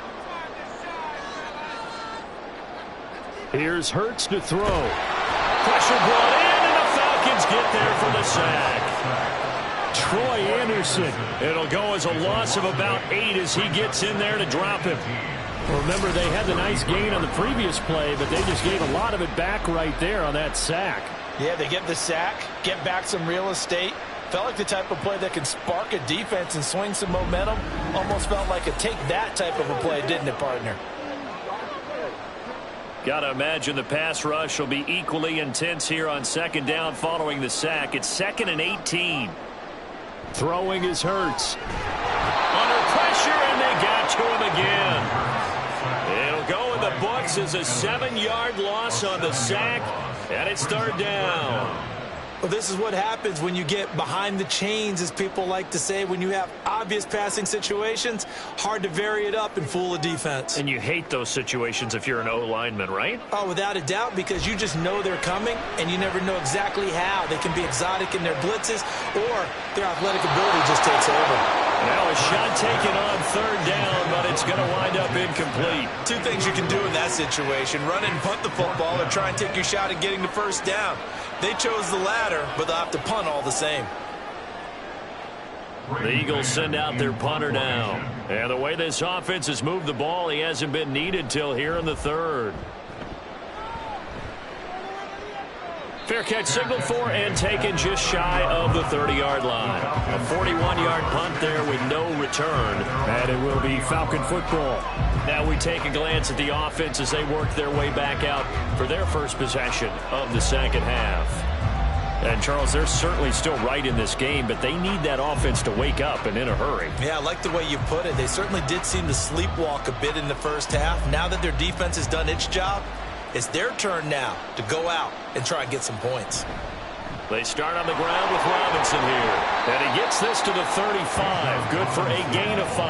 Here's Hurts to throw. Pressure brought in, and the Falcons get there for the sack. Troy Anderson. It'll go as a loss of about 8 as he gets in there to drop him. Remember, they had the nice gain on the previous play, but they just gave a lot of it back right there on that sack. Yeah, they get the sack, get back some real estate. Felt like the type of play that can spark a defense and swing some momentum. Almost felt like a take-that type of a play, didn't it, partner? Got to imagine the pass rush will be equally intense here on second down following the sack. It's 2nd and 18. Throwing is Hurts. Under pressure, and they got to him again. It'll go in the books as a 7-yard loss on the sack, and it's 3rd down. Well, this is what happens when you get behind the chains, as people like to say. When you have obvious passing situations, hard to vary it up and fool a defense. And you hate those situations if you're an O-lineman, right? Oh, without a doubt, because you just know they're coming, and you never know exactly how. They can be exotic in their blitzes, or their athletic ability just takes over. Now a shot taken on 3rd down, but it's going to wind up incomplete. 2 things you can do in that situation: run and punt the football, or try and take your shot at getting the 1st down. They chose the latter, but they'll have to punt all the same. The Eagles send out their punter now. And the way this offense has moved the ball, he hasn't been needed till here in the 3rd. Fair catch signaled for and taken just shy of the 30-yard line. A 41-yard punt there with no return. And it will be Falcon football. Now we take a glance at the offense as they work their way back out for their first possession of the second half. And, Charles, they're certainly still right in this game, but they need that offense to wake up and in a hurry. Yeah, I like the way you put it. They certainly did seem to sleepwalk a bit in the first half. Now that their defense has done its job, it's their turn now to go out and try and get some points. They start on the ground with Robinson here. And he gets this to the 35. Good for a gain of 5.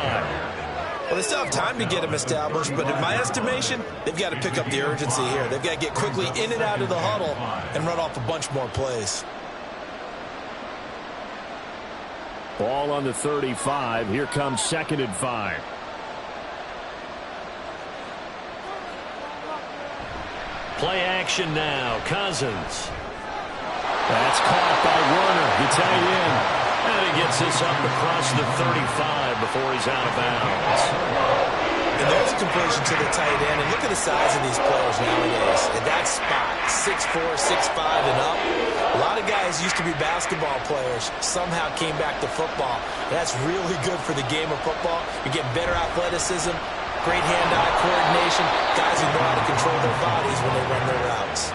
Well, they still have time to get him established, but in my estimation, they've got to pick up the urgency here. They've got to get quickly in and out of the huddle and run off a bunch more plays. Ball on the 35. Here comes 2nd and 5. Play action now. Cousins. That's caught by Warner, the tight end. And he gets this up across the 35 before he's out of bounds. And there's a completion to the tight end. And look at the size of these players nowadays. At that spot, 6'4", 6'5", and up. A lot of guys used to be basketball players, somehow came back to football. That's really good for the game of football. You're getting better athleticism, great hand-eye coordination, guys who know how to control their bodies when they run their routes.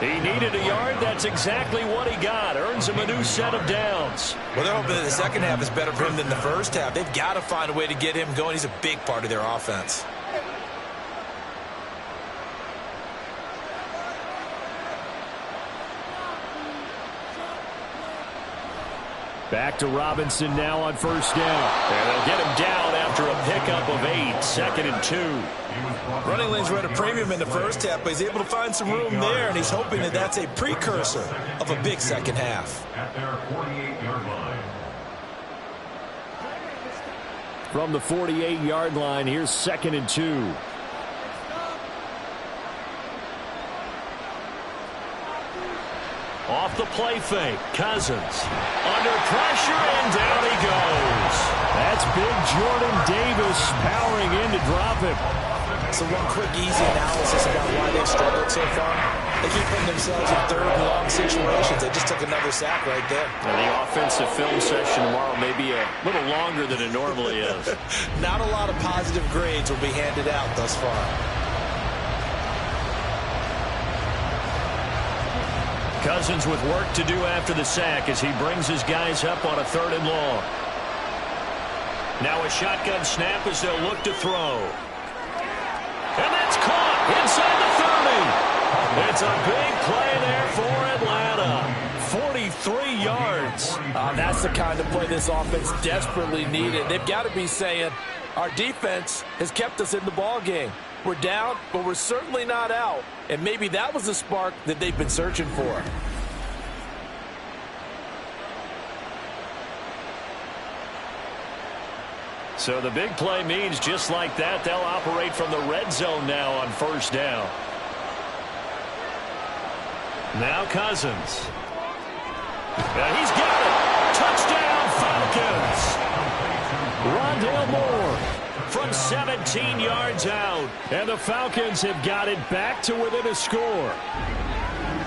He needed a yard. That's exactly what he got. Earns him a new set of downs. Well, they're hoping that the second half is better for him than the first half. They've got to find a way to get him going. He's a big part of their offense. Back to Robinson now on first down. And they'll get him down after a pickup of 8. 2nd and 2. Running lanes were at a premium in the first half, but he's able to find some room there, and he's hoping that that's a precursor of a big second half. At their 48-yard line. From the 48-yard line, here's 2nd and 2. Off the play fake, Cousins. Under pressure, and down he goes. That's big Jordan Davis powering in to drop him. So one quick, easy analysis about why they've struggled so far. They keep putting themselves in third and long situations. They just took another sack right there. Now, the offensive film session tomorrow may be a little longer than it normally is. Not a lot of positive grades will be handed out thus far. Cousins with work to do after the sack as he brings his guys up on a 3rd and long. Now a shotgun snap as they'll look to throw. And that's caught inside the 30. It's a big play there for Atlanta. 43 yards. That's the kind of play this offense desperately needed. They've got to be saying, our defense has kept us in the ball game. We're down, but we're certainly not out. And maybe that was the spark that they've been searching for. So the big play means just like that, they'll operate from the red zone now on first down. Now Cousins. And he's got it. Touchdown Falcons. Rondale Moore from 17 yards out. And the Falcons have got it back to within a score.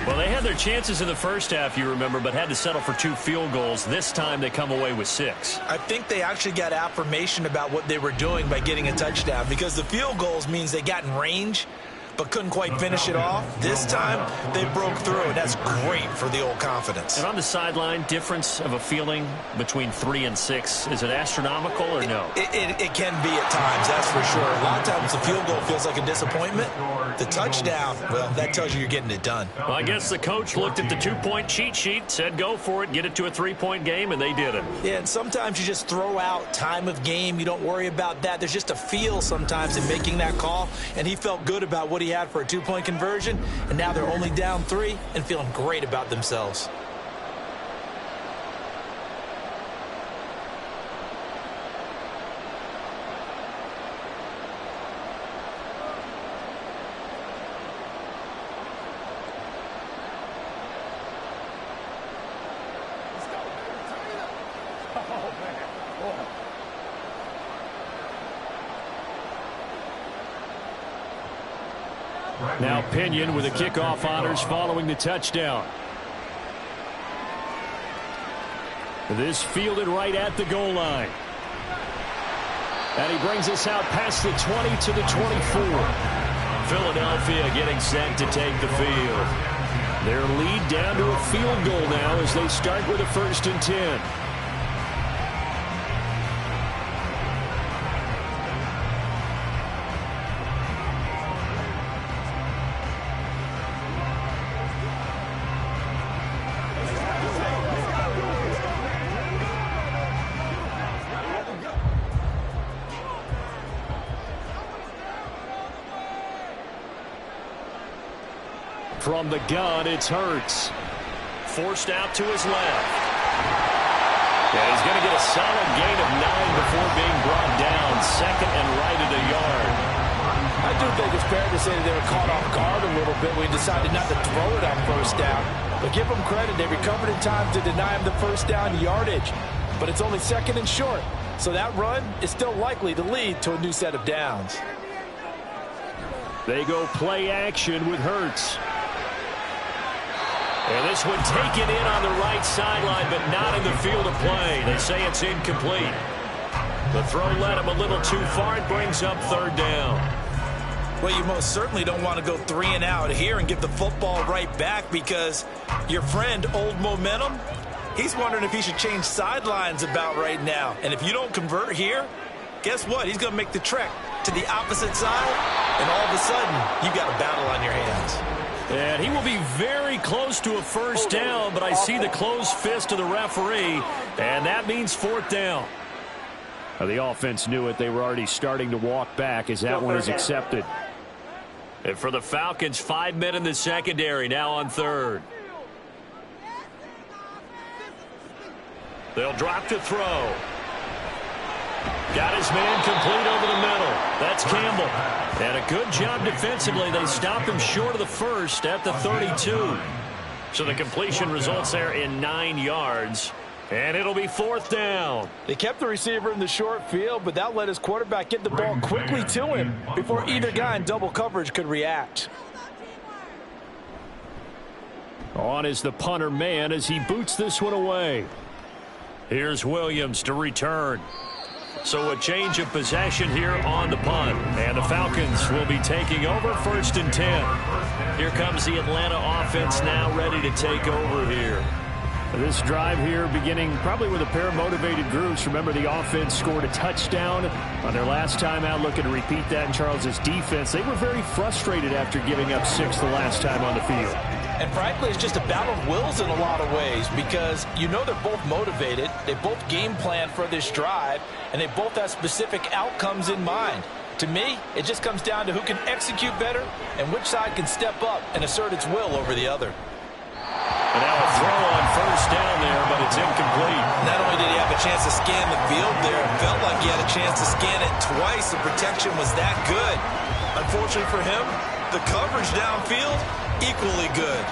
Well, they had their chances in the first half, you remember, but had to settle for 2 field goals. This time they come away with 6. I think they actually got affirmation about what they were doing by getting a touchdown, because the field goals means they got in range but couldn't quite finish it off. This time they broke through, and that's great for the old confidence. And on the sideline, difference of a feeling between 3 and 6, is it astronomical or no? It can be at times, that's for sure. A lot of times the field goal feels like a disappointment. The touchdown, well, that tells you you're getting it done. Well, I guess the coach looked at the 2-point cheat sheet, said go for it, get it to a 3-point game, and they did it. Yeah, and sometimes you just throw out time of game. You don't worry about that. There's just a feel sometimes in making that call, and he felt good about what he had for a 2-point conversion, and now they're only down 3 and feeling great about themselves. Now Pinion with the kickoff honors following the touchdown. This fielded right at the goal line. And he brings us out past the 20 to the 24. Philadelphia getting set to take the field. Their lead down to a field goal now as they start with a 1st and 10. From the gun, it's Hurts. Forced out to his left. Yeah, he's going to get a solid gain of 9 before being brought down. 2nd and right at a yard. I do think it's fair to say that they were caught off guard a little bit when he decided not to throw it on 1st down. But give them credit. They recovered in time to deny him the 1st down yardage. But it's only 2nd and short. So that run is still likely to lead to a new set of downs. They go play action with Hurts. And this one taken in on the right sideline, but not in the field of play. They say it's incomplete. The throw led him a little too far. It brings up 3rd down. Well, you most certainly don't want to go 3 and out here and get the football right back because your friend, Old Momentum, he's wondering if he should change sidelines about right now. And if you don't convert here, guess what? He's going to make the trek to the opposite side, and all of a sudden, you've got a battle on your hands. And he will be very close to a 1st down, but I see the closed fist of the referee, and that means 4th down. The offense knew it. They were already starting to walk back as that one is accepted. And for the Falcons, 5 men in the secondary, now on 3rd. They'll drop to throw. Got his man complete over the middle. That's Campbell. And a good job defensively. They stopped him short of the 1st at the 32. So the completion results there in 9 yards. And it'll be 4th down. They kept the receiver in the short field, but that let his quarterback get the ball quickly to him before either guy in double coverage could react. On is the punter man as he boots this one away. Here's Williams to return. So a change of possession here on the punt. And the Falcons will be taking over 1st and 10. Here comes the Atlanta offense now ready to take over here. This drive here beginning probably with a pair of motivated groups. Remember, the offense scored a touchdown on their last time out. Looking to repeat that in Charles's defense. They were very frustrated after giving up 6 the last time on the field. And frankly, it's just a battle of wills in a lot of ways because you know they're both motivated. They both game plan for this drive, and they both have specific outcomes in mind. To me, it just comes down to who can execute better and which side can step up and assert its will over the other. And now a throw on 1st down there, but it's incomplete. Not only did he have a chance to scan the field there, it felt like he had a chance to scan it twice. The protection was that good. Unfortunately for him, the coverage downfield, equally good.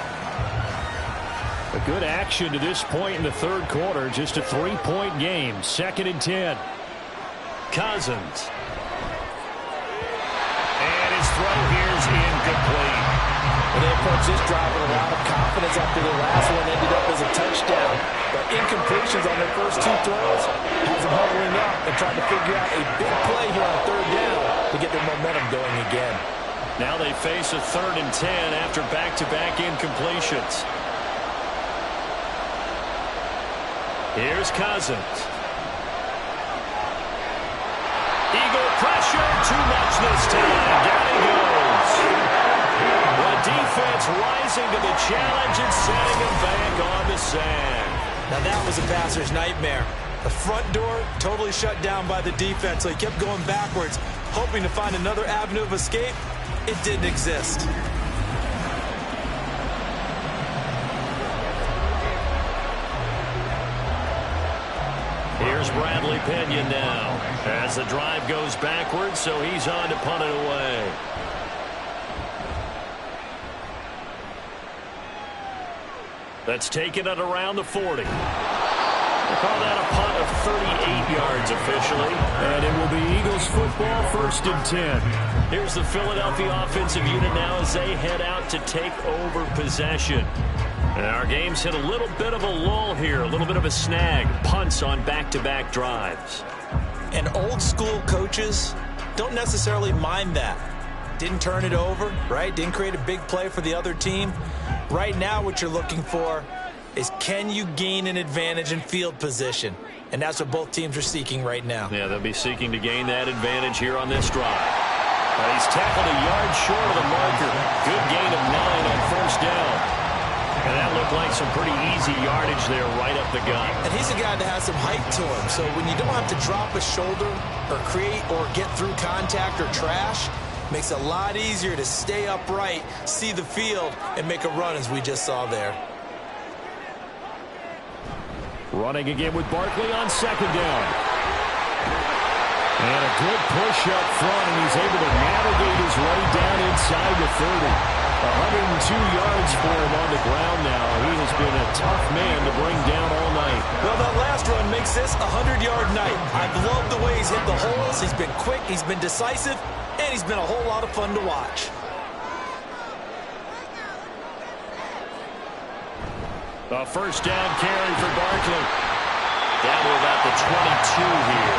A good action to this point in the 3rd quarter. Just a 3-point game. 2nd and 10. Cousins. And his throw here is incomplete. And they approached this drive with a lot of confidence after the last one ended up as a touchdown. But incompletions on their first 2 throws has them huddling up and trying to figure out a big play here on 3rd down to get their momentum going again. Now they face a 3rd and 10 after back-to-back incompletions. Here's Cousins. Eagle pressure, too much this time. Down he goes. The defense rising to the challenge and setting him back on the sand. Now that was a passer's nightmare. The front door totally shut down by the defense, so he kept going backwards, hoping to find another avenue of escape. It didn't exist. Here's Bradley Pinion now as the drive goes backwards, so he's on to punt it away. That's taken it around the 40. They call that a punt of 38 yards officially. And it will be Eagles football, 1st and 10. Here's the Philadelphia offensive unit now as they head out to take over possession. And our game's hit a little bit of a lull here, a little bit of a snag. Punts on back-to-back drives. And old school coaches don't necessarily mind that. Didn't turn it over, right? Didn't create a big play for the other team. Right now what you're looking for is, can you gain an advantage in field position? And that's what both teams are seeking right now. Yeah, they'll be seeking to gain that advantage here on this drive. He's tackled a yard short of the marker. Good gain of 9 on first down. And that looked like some pretty easy yardage there right up the gut. And he's a guy that has some height to him. So when you don't have to drop a shoulder or create or get through contact or trash, makes it a lot easier to stay upright, see the field, and make a run as we just saw there. Running again with Barkley on second down. And a good push up front, and he's able to navigate his way down inside the 30. 102 yards for him on the ground now. He has been a tough man to bring down all night. Well, that last run makes this a 100-yard night. I've loved the way he's hit the holes. He's been quick, he's been decisive, and he's been a whole lot of fun to watch. A first down carry for Barkley. Down to about the 22 here.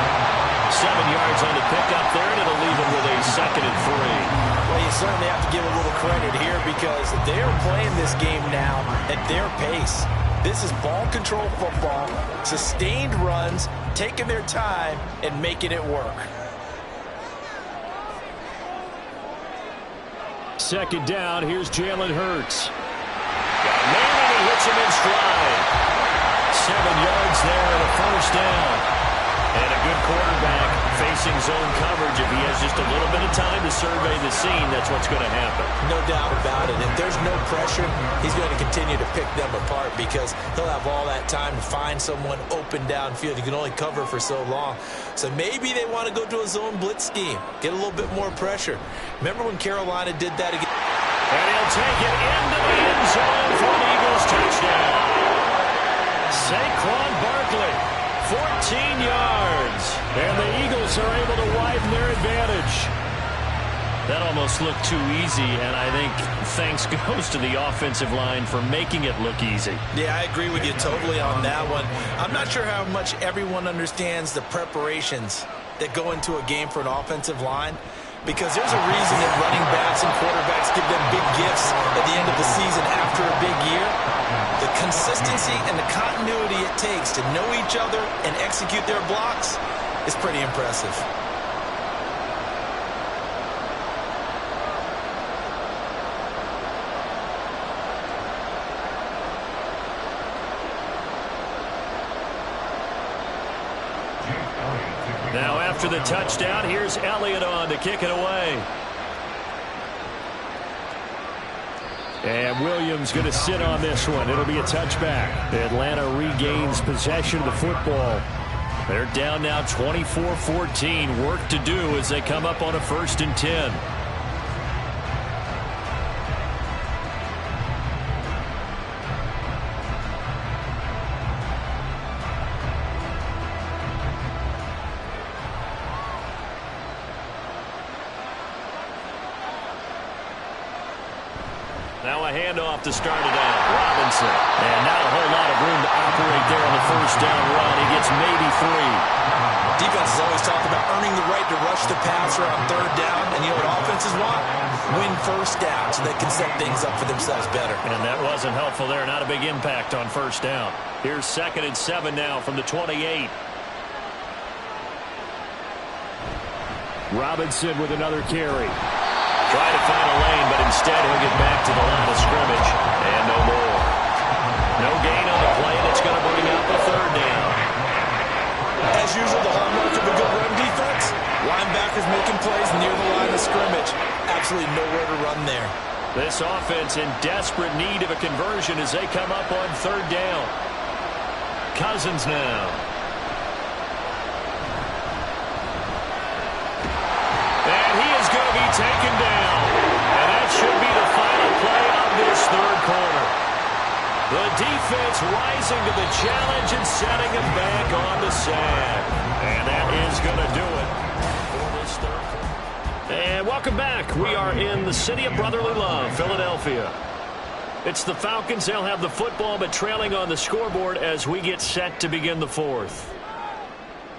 7 yards on the pickup there, and it'll leave him with a 2nd and 3. Well, you certainly have to give a little credit here because they're playing this game now at their pace. This is ball control football, sustained runs, taking their time, and making it work. Second down, here's Jalen Hurts. Got a man, and he hits him in stride. 7 yards there and a first down. And a good quarterback facing zone coverage. If he has just a little bit of time to survey the scene, that's what's going to happen. No doubt about it. If there's no pressure, he's going to continue to pick them apart because he'll have all that time to find someone open downfield. He can only cover for so long. So maybe they want to go to a zone blitz scheme, get a little bit more pressure. Remember when Carolina did that again? And he'll take it into the end zone for an Eagles touchdown. Saquon Barkley. 14 yards. And the Eagles are able to widen their advantage. That almost looked too easy, and I think thanks goes to the offensive line for making it look easy. Yeah, I agree with you totally on that one. I'm not sure how much everyone understands the preparations that go into a game for an offensive line, because there's a reason that running backs and quarterbacks give them big gifts at the end of the season after a big year. The consistency and the continuity it takes to know each other and execute their blocks is pretty impressive. Now after the touchdown, here's Elliott on to kick it away. And Williams going to sit on this one. It'll be a touchback. Atlanta regains possession of the football. They're down now 24-14. Work to do as they come up on a 1st and 10. Now a handoff to start it out. Robinson. And not a whole lot of room to operate there on the first down run. He gets maybe 3. Defenses always talk about earning the right to rush the passer on 3rd down. And you know what offenses want? Win first down so they can set things up for themselves better. And that wasn't helpful there. Not a big impact on first down. Here's 2nd and 7 now from the 28. Robinson with another carry. Trying to find a lane, but instead he'll get back to the line of scrimmage. And no more. No gain on the play, and it's going to bring up a 3rd down. As usual, the hallmark of a good run defense, linebackers making plays near the line of scrimmage. Absolutely nowhere to run there. This offense in desperate need of a conversion as they come up on 3rd down. Cousins now. And he is going to be taken down. And that should be the final play of this 3rd quarter. The defense rising to the challenge and setting him back on the sack. And that is going to do it for this 3rd quarter. And welcome back. We are in the city of brotherly love, Philadelphia. It's the Falcons. They'll have the football, but trailing on the scoreboard as we get set to begin the fourth.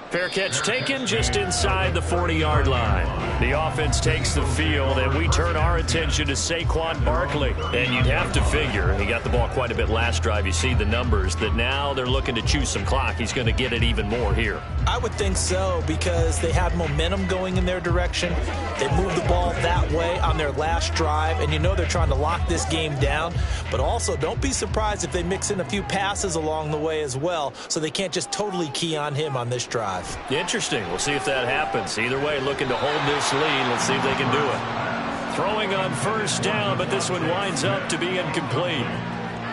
Fair catch taken just inside the 40-yard line. The offense takes the field, and we turn our attention to Saquon Barkley. And you'd have to figure, he got the ball quite a bit last drive. You see the numbers, that now they're looking to chew some clock. He's going to get it even more here. I would think so, because they have momentum going in their direction. They moved the ball that way on their last drive, and you know they're trying to lock this game down. But also, don't be surprised if they mix in a few passes along the way as well, so they can't just totally key on him on this drive. Interesting. We'll see if that happens. Either way, looking to hold this lead. Let's see if they can do it. Throwing on first down, but this one winds up to be incomplete.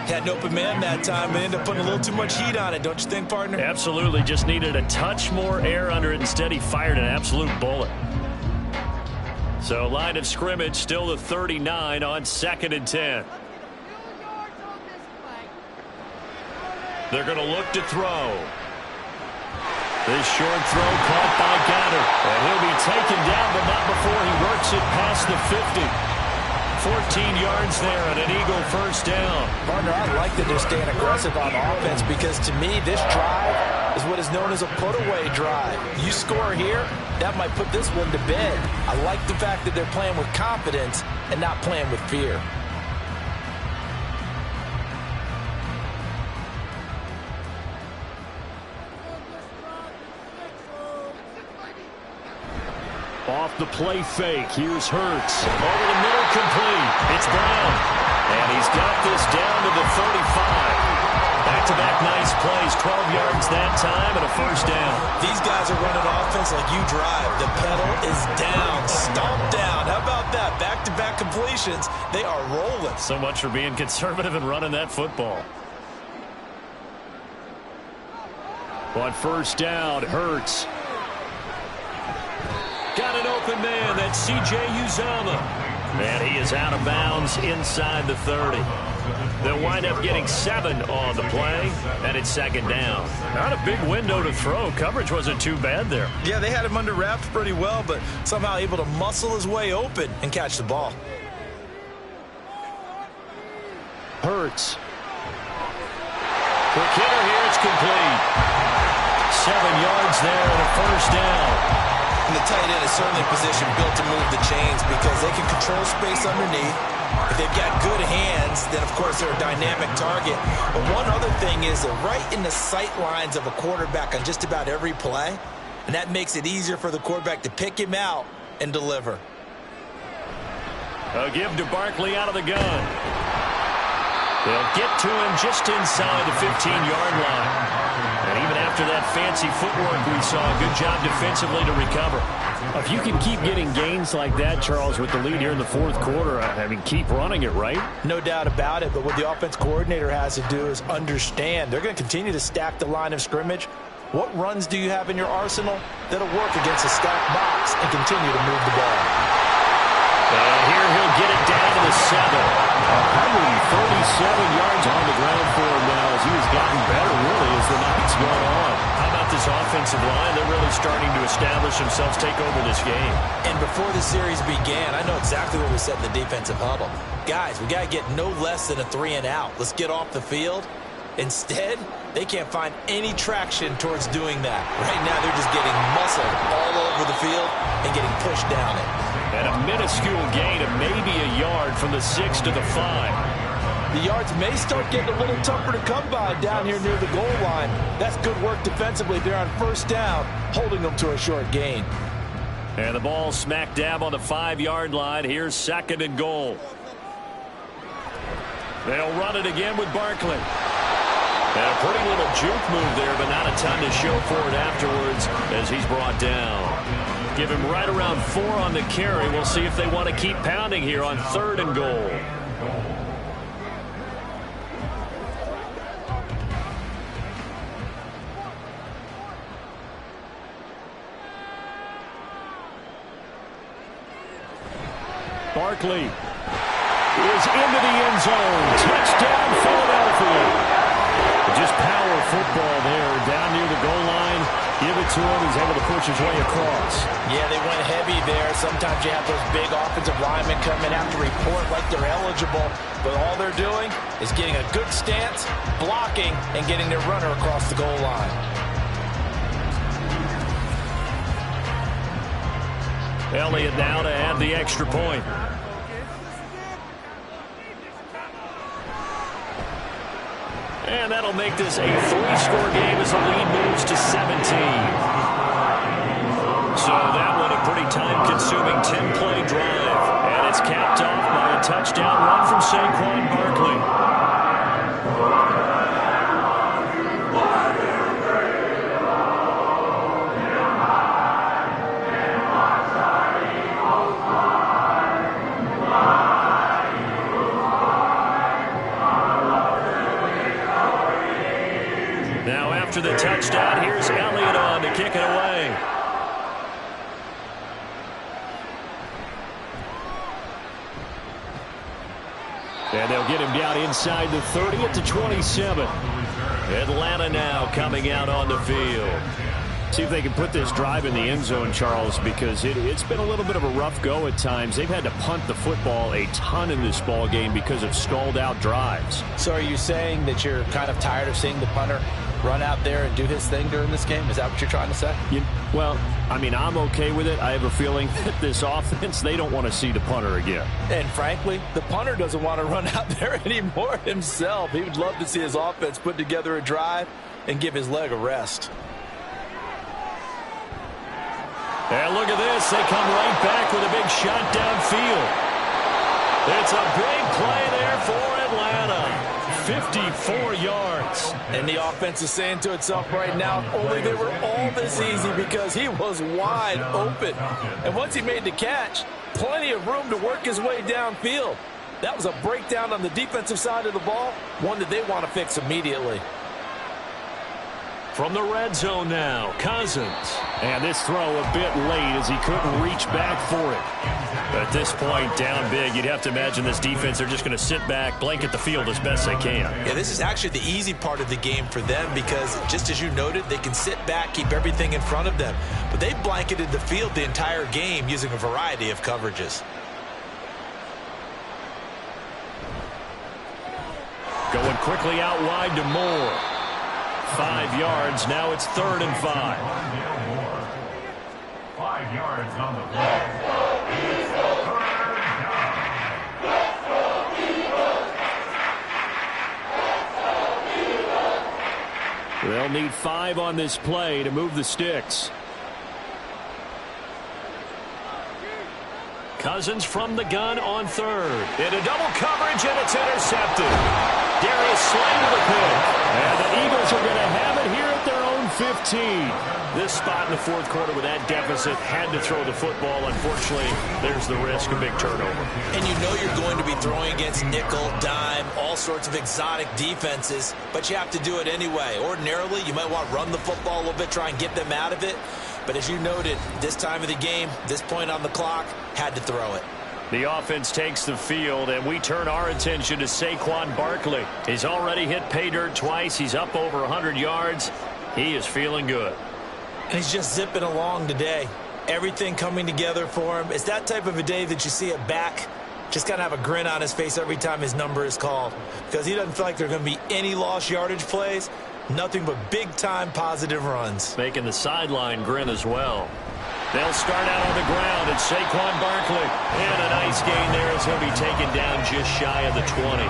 Had an open man that time, and ended up putting a little too much heat on it, don't you think, partner? Absolutely. Just needed a touch more air under it. Instead, he fired an absolute bullet. So, line of scrimmage, still the 39 on 2nd and 10. They're going to look to throw. This short throw caught by Goddard. And he'll be taken down, but not before he works it past the 50. 14 yards there and an Eagle first down. Partner, I like that they're staying aggressive on offense, because to me, this drive is what is known as a put-away drive. You score here, that might put this one to bed. I like the fact that they're playing with confidence and not playing with fear. Off the play fake, here's Hurts. Over the middle, complete. It's Brown. And he's got this down to the 35. Back-to-back nice plays, 12 yards that time and a first down. These guys are running offense like you drive. The pedal is down, stomp down. How about that? Back-to-back completions. They are rolling. So much for being conservative and running that football. On first down, Hurts. Got an open man. That's C.J. Uzomah. And he is out of bounds inside the 30. They'll wind up getting 7 on the play, and it's 2nd down. Not a big window to throw. Coverage wasn't too bad there. Yeah, they had him under wraps pretty well, but somehow able to muscle his way open and catch the ball. Hurts. Quick hitter here. It's complete. 7 yards there and a first down. And the tight end is certainly a position built to move the chains, because they can control space underneath. If they've got good hands, then, of course, they're a dynamic target. But one other thing is they're right in the sight lines of a quarterback on just about every play, and that makes it easier for the quarterback to pick him out and deliver. A give to Barkley out of the gun. They'll get to him just inside the 15-yard line. And even after that fancy footwork we saw, good job defensively to recover. If you can keep getting gains like that, Charles, with the lead here in the fourth quarter, I mean, keep running it, right? No doubt about it, but what the offense coordinator has to do is understand they're going to continue to stack the line of scrimmage. What runs do you have in your arsenal that'll work against a stacked box and continue to move the ball? And here he'll get it down to the 7. 137 yards on the ground for him now, as he has gotten better, really, as the night's gone on. How about this offensive line? They're really starting to establish themselves, take over this game. And before the series began, I know exactly what we said in the defensive huddle. Guys, we got to get no less than a 3-and-out. Let's get off the field. Instead, they can't find any traction towards doing that. Right now, they're just getting muscled all over the field and getting pushed down it. And a minuscule gain of maybe a yard from the 6 to the 5. The yards may start getting a little tougher to come by down here near the goal line. That's good work defensively there on first down, holding them to a short gain. And the ball smack dab on the 5-yard line. Here's 2nd and goal. They'll run it again with Barkley. And a pretty little juke move there, but not a ton to show for it afterwards as he's brought down. Give him right around 4 on the carry. We'll see if they want to keep pounding here on 3rd and goal. Barkley is into the end zone. Touchdown, Philadelphia. Just power football there down near the goal line. Give it to him. He's able to push his way across. Yeah, they went heavy there. Sometimes you have those big offensive linemen come in, have to report like they're eligible. But all they're doing is getting a good stance, blocking, and getting their runner across the goal line. Elliott now to add the extra point. And that'll make this a 3-score game as the lead moves to 17. So that one a pretty time-consuming 10-play drive. And it's capped off by a touchdown run from Saquon Barkley. After the touchdown, here's Elliott on to kick it away. And they'll get him down inside the 30 at the 27. Atlanta now coming out on the field. See if they can put this drive in the end zone, Charles, because it's been a little bit of a rough go at times. They've had to punt the football a ton in this ball game because of stalled-out drives. So are you saying that you're kind of tired of seeing the punter run out there and do his thing during this game? Is that what you're trying to say? Well, I mean, I'm okay with it. I have a feeling that this offense, they don't want to see the punter again. And frankly, the punter doesn't want to run out there anymore himself. He would love to see his offense put together a drive and give his leg a rest. And look at this. They come right back with a big shot downfield. It's a big play there for Atlanta. 54 yards. And the offense is saying to itself right now, only they were all this easy because he was wide open. And once he made the catch, plenty of room to work his way downfield. That was a breakdown on the defensive side of the ball, one that they want to fix immediately. From the red zone now, Cousins. And this throw a bit late as he couldn't reach back for it. At this point, down big, you'd have to imagine this defense, they're just going to sit back, blanket the field as best they can. Yeah, this is actually the easy part of the game for them because, just as you noted, they can sit back, keep everything in front of them. But they blanketed the field the entire game using a variety of coverages. Going quickly out wide to Moore. 5 yards. Now it's 3rd and 5. 5 yards on the play. They'll need 5 on this play to move the sticks. Cousins from the gun on 3rd. Into double coverage, and it's intercepted. Darius Slay with a pick. And the Eagles are going to have it here at their own 15. This spot in the 4th quarter with that deficit had to throw the football. Unfortunately, there's the risk of big turnover. And you know you're going to be throwing against nickel, dime, all sorts of exotic defenses, but you have to do it anyway. Ordinarily, you might want to run the football a little bit, try and get them out of it. But as you noted, this time of the game, this point on the clock, had to throw it. The offense takes the field, and we turn our attention to Saquon Barkley. He's already hit pay dirt twice. He's up over 100 yards. He is feeling good. And he's just zipping along today. Everything coming together for him. It's that type of a day that you see a back just kind of have a grin on his face every time his number is called, because he doesn't feel like there are going to be any lost yardage plays. Nothing but big-time positive runs. Making the sideline grin as well. They'll start out on the ground. It's Saquon Barkley. And a nice gain there as he'll be taken down just shy of the 20.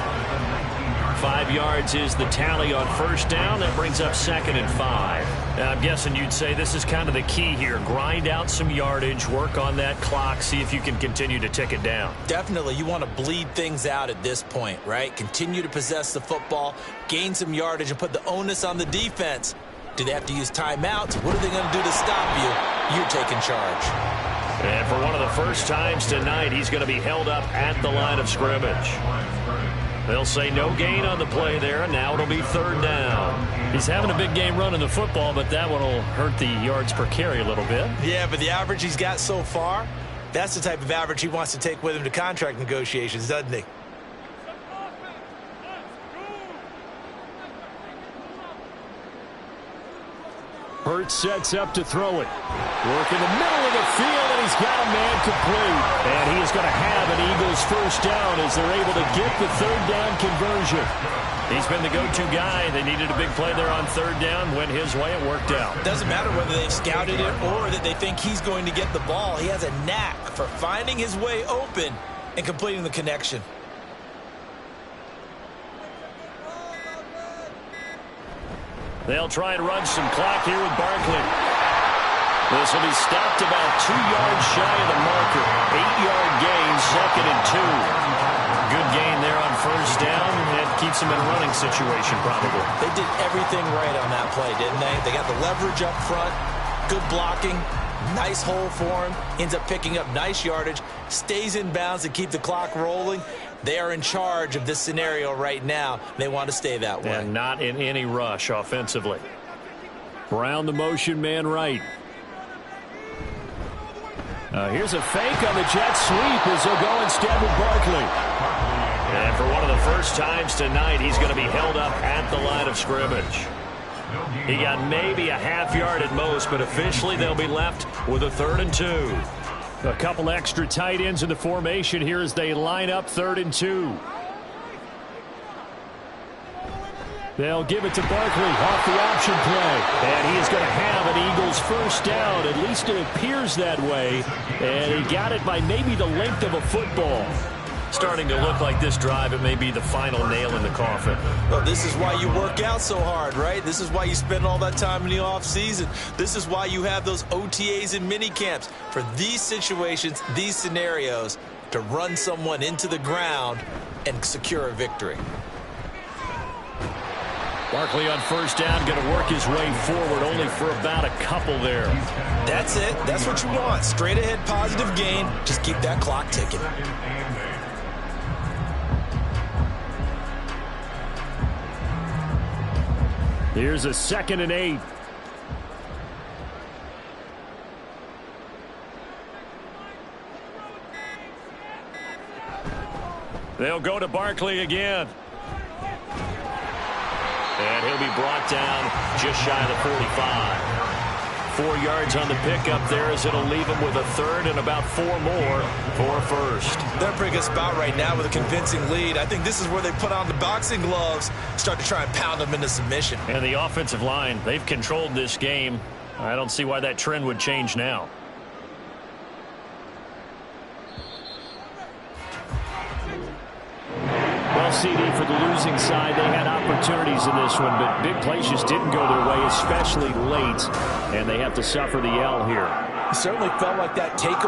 5 yards is the tally on 1st down. That brings up 2nd and 5. Now, I'm guessing you'd say this is kind of the key here. Grind out some yardage, work on that clock, see if you can continue to tick it down. Definitely. You want to bleed things out at this point, right? Continue to possess the football, gain some yardage, and put the onus on the defense. Do they have to use timeouts? What are they going to do to stop you? You're taking charge. And for one of the first times tonight, he's going to be held up at the line of scrimmage. They'll say no gain on the play there, and now it'll be 3rd down. He's having a big game running the football, but that one will hurt the yards per carry a little bit. Yeah, but the average he's got so far, that's the type of average he wants to take with him to contract negotiations, doesn't he? Hurts sets up to throw it. Work in the middle of the field, and he's got a man complete. And he is going to have an Eagles first down as they're able to get the third down conversion. He's been the go-to guy. They needed a big play there on third down. Went his way. It worked out. Doesn't matter whether they've scouted it or that they think he's going to get the ball. He has a knack for finding his way open and completing the connection. They'll try and run some clock here with Barkley. This will be stopped about 2 yards shy of the marker. 8-yard gain, 2nd and 2. Good gain there on first down. That keeps them in a running situation, probably. They did everything right on that play, didn't they? They got the leverage up front, good blocking, nice hole for him, ends up picking up nice yardage, stays in bounds to keep the clock rolling. They are in charge of this scenario right now. They want to stay that way. And not in any rush offensively. Brown the motion man right. Here's a fake on the jet sweep as they'll go instead with Barkley. And for one of the first times tonight, he's going to be held up at the line of scrimmage. He got maybe a half yard at most, but officially they'll be left with a 3rd and 2. A couple extra tight ends in the formation here as they line up 3rd and 2. They'll give it to Barkley off the option play. And he is going to have an Eagles first down. At least it appears that way. And he got it by maybe the length of a football. Starting to look like this drive, it may be the final nail in the coffin. Well, this is why you work out so hard, right? This is why you spend all that time in the offseason. This is why you have those OTAs and mini camps. For these situations, these scenarios, to run someone into the ground and secure a victory. Barkley on first down, going to work his way forward, only for about a couple there. That's it. That's what you want. Straight ahead, positive gain. Just keep that clock ticking. Here's a 2nd and 8. They'll go to Barkley again. And he'll be brought down just shy of the 45. 4 yards on the pickup there as it'll leave him with a 3rd and about 4 more for a first. They're in a pretty good spot right now with a convincing lead. I think this is where they put on the boxing gloves, start to try and pound them into submission. And the offensive line, they've controlled this game. I don't see why that trend would change now. Well, CD, for the losing side, they had opportunities in this one, but big plays just didn't go their way, especially late, and they have to suffer the L here. It certainly felt like that takeaway.